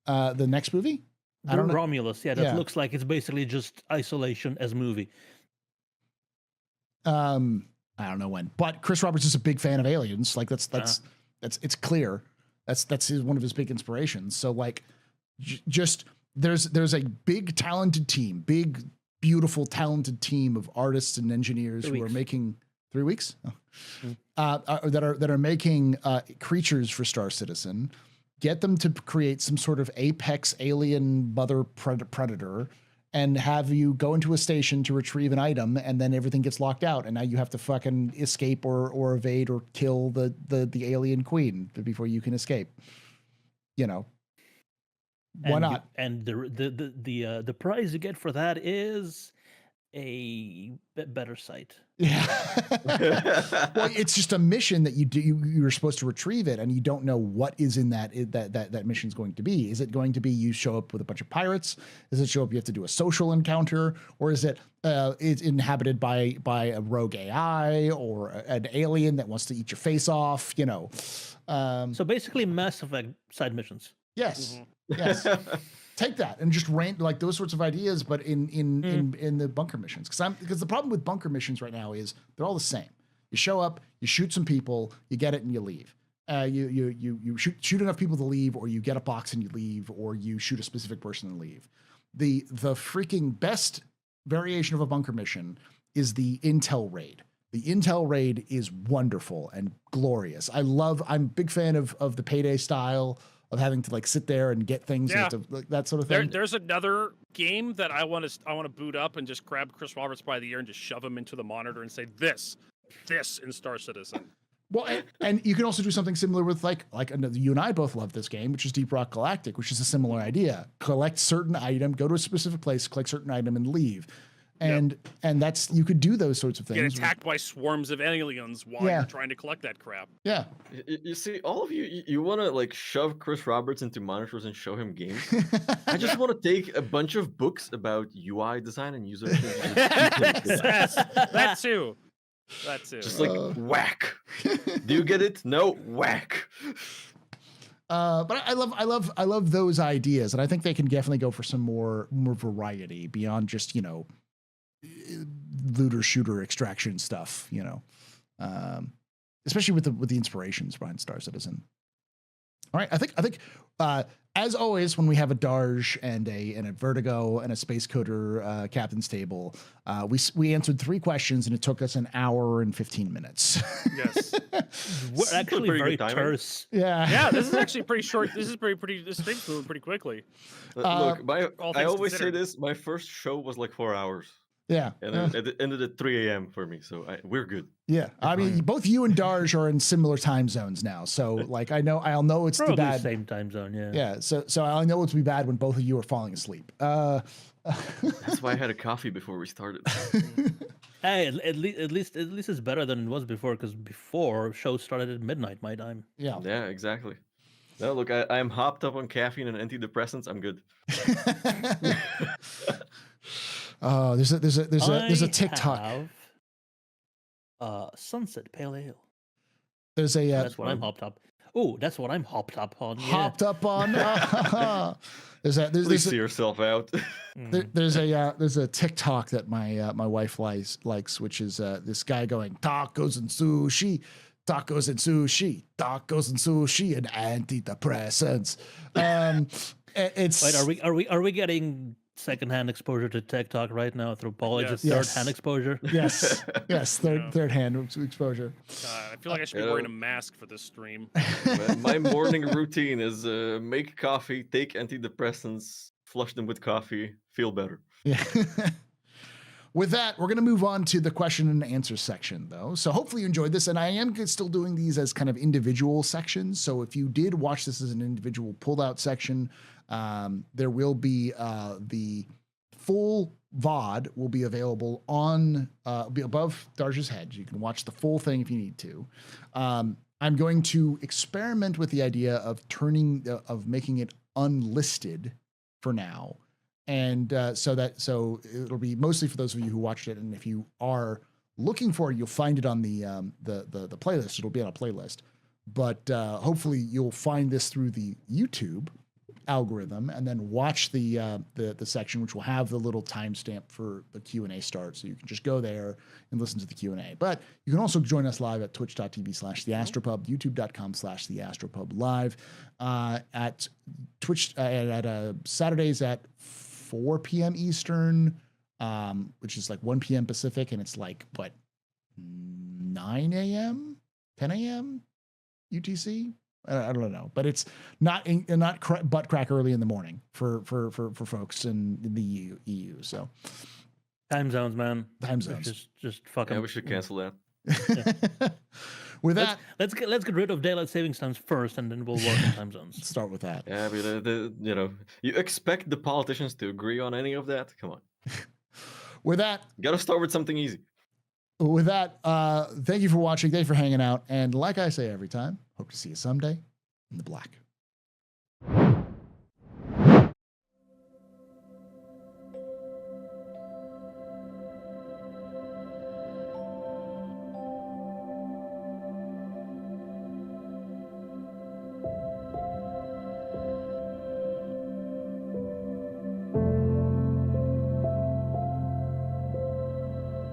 The next movie? I don't know. Romulus. Yeah, that looks like it's basically just isolation as a movie. I don't know when, but Chris Roberts is a big fan of aliens. Like that's it's clear. That's one of his big inspirations. So like, just there's a big talented team, big beautiful talented team of artists and engineers who are making 3 weeks that are making creatures for Star Citizen. Get them to create some sort of apex alien mother predator. And have you go into a station to retrieve an item, and then everything gets locked out, and now you have to fucking escape or evade or kill the alien queen before you can escape. You know, why not? And the prize you get for that is a better site. Yeah. Well, it's just a mission that you do. You're supposed to retrieve it, and you don't know what is in that mission's going to be. Is it going to be you show up with a bunch of pirates? Is it show up you have to do a social encounter, or is it it's inhabited by a rogue AI or an alien that wants to eat your face off? You know. So basically, Mass Effect side missions. Yes. Mm-hmm. Yes. Take that and just rant like those sorts of ideas, but in the bunker missions. Because the problem with bunker missions right now is they're all the same. You show up, you shoot some people, you get it, and you leave. You shoot enough people to leave, or you get a box and you leave, or you shoot a specific person and leave. The freaking best variation of a bunker mission is the intel raid. The intel raid is wonderful and glorious. I'm a big fan of the Payday style of having to like sit there and get things, like that sort of thing. There's another game that I want to boot up and just grab Chris Roberts by the ear and just shove him into the monitor and say this in Star Citizen. Well, and you can also do something similar with like you and I both love this game, which is Deep Rock Galactic, which is a similar idea. Collect certain item, go to a specific place, collect certain item, and leave. And that's, you could do those sorts of things. Get attacked by swarms of aliens while you're trying to collect that crap. Yeah. You see, all of you want to like shove Chris Roberts into monitors and show him games. I just want to take a bunch of books about UI design and user experience. That too. Just like whack. Do you get it? No, whack. But I love those ideas, and I think they can definitely go for some more variety beyond just, you know, looter shooter extraction stuff, you know, especially with the inspirations behind Star Citizen. All right, I think as always, when we have a Darge and a Vertigo and a Space Coder captain's table, we answered 3 questions, and it took us an hour and 15 minutes. Yes, we're actually very terse. Yeah, this is actually pretty short. This is this thing's moving pretty quickly. Look, I always say this. My first show was like 4 hours. Yeah, and it ended at 3 a.m. for me, so we're good. Yeah, I mean, both you and Darge are in similar time zones now, so like I'll know it's probably the bad same time zone. Yeah. Yeah, so I know it's be bad when both of you are falling asleep. That's why I had a coffee before we started. Hey, at least it's better than it was before, because before shows started at midnight my time. Yeah. Yeah, exactly. No, look, I'm hopped up on caffeine and antidepressants. I'm good. Oh, there's a TikTok. Sunset Pale Ale. There's a that's what I'm hopped up. Oh, that's what I'm hopped up on. Hopped up on. Please see yourself out. There's a TikTok that my wife likes, which is this guy going tacos and sushi, tacos and sushi, tacos and sushi, and antidepressants. It's wait, are we getting secondhand exposure to tech talk right now through Paul. Yes. It's a third-hand exposure. Yes, yes, third hand exposure. I feel like I should be wearing a mask for this stream. My morning routine is make coffee, take antidepressants, flush them with coffee, feel better. Yeah. With that, we're going to move on to the question and answer section, though. So hopefully you enjoyed this, and I am still doing these as kind of individual sections. So if you did watch this as an individual pulled out section, there will be the full VOD will be available on be above Darja's head. You can watch the full thing if you need to. I'm going to experiment with the idea of making it unlisted for now. And so it'll be mostly for those of you who watched it. And if you are looking for it, you'll find it on the playlist. It'll be on a playlist. But hopefully you'll find this through the YouTube algorithm and then watch the section, which will have the little timestamp for the Q&A start. So you can just go there and listen to the Q&A. But you can also join us live at twitch.tv/TheAstropub, youtube.com/TheAstropubLive, at Twitch at Saturdays at 4 p.m. Eastern, which is like 1 p.m. Pacific, and it's like, 9 a.m., 10 a.m. UTC? I don't know, but it's not butt crack early in the morning for folks in the EU. So time zones, man. Time zones. Just fuck 'em. Yeah, we should cancel that. Yeah. With that, let's get rid of daylight savings times first, and then we'll work on time zones. Start with that. Yeah, but you expect the politicians to agree on any of that? Come on. With that, you gotta start with something easy. With that, thank you for watching. Thank you for hanging out. And like I say every time, hope to see you someday in the black.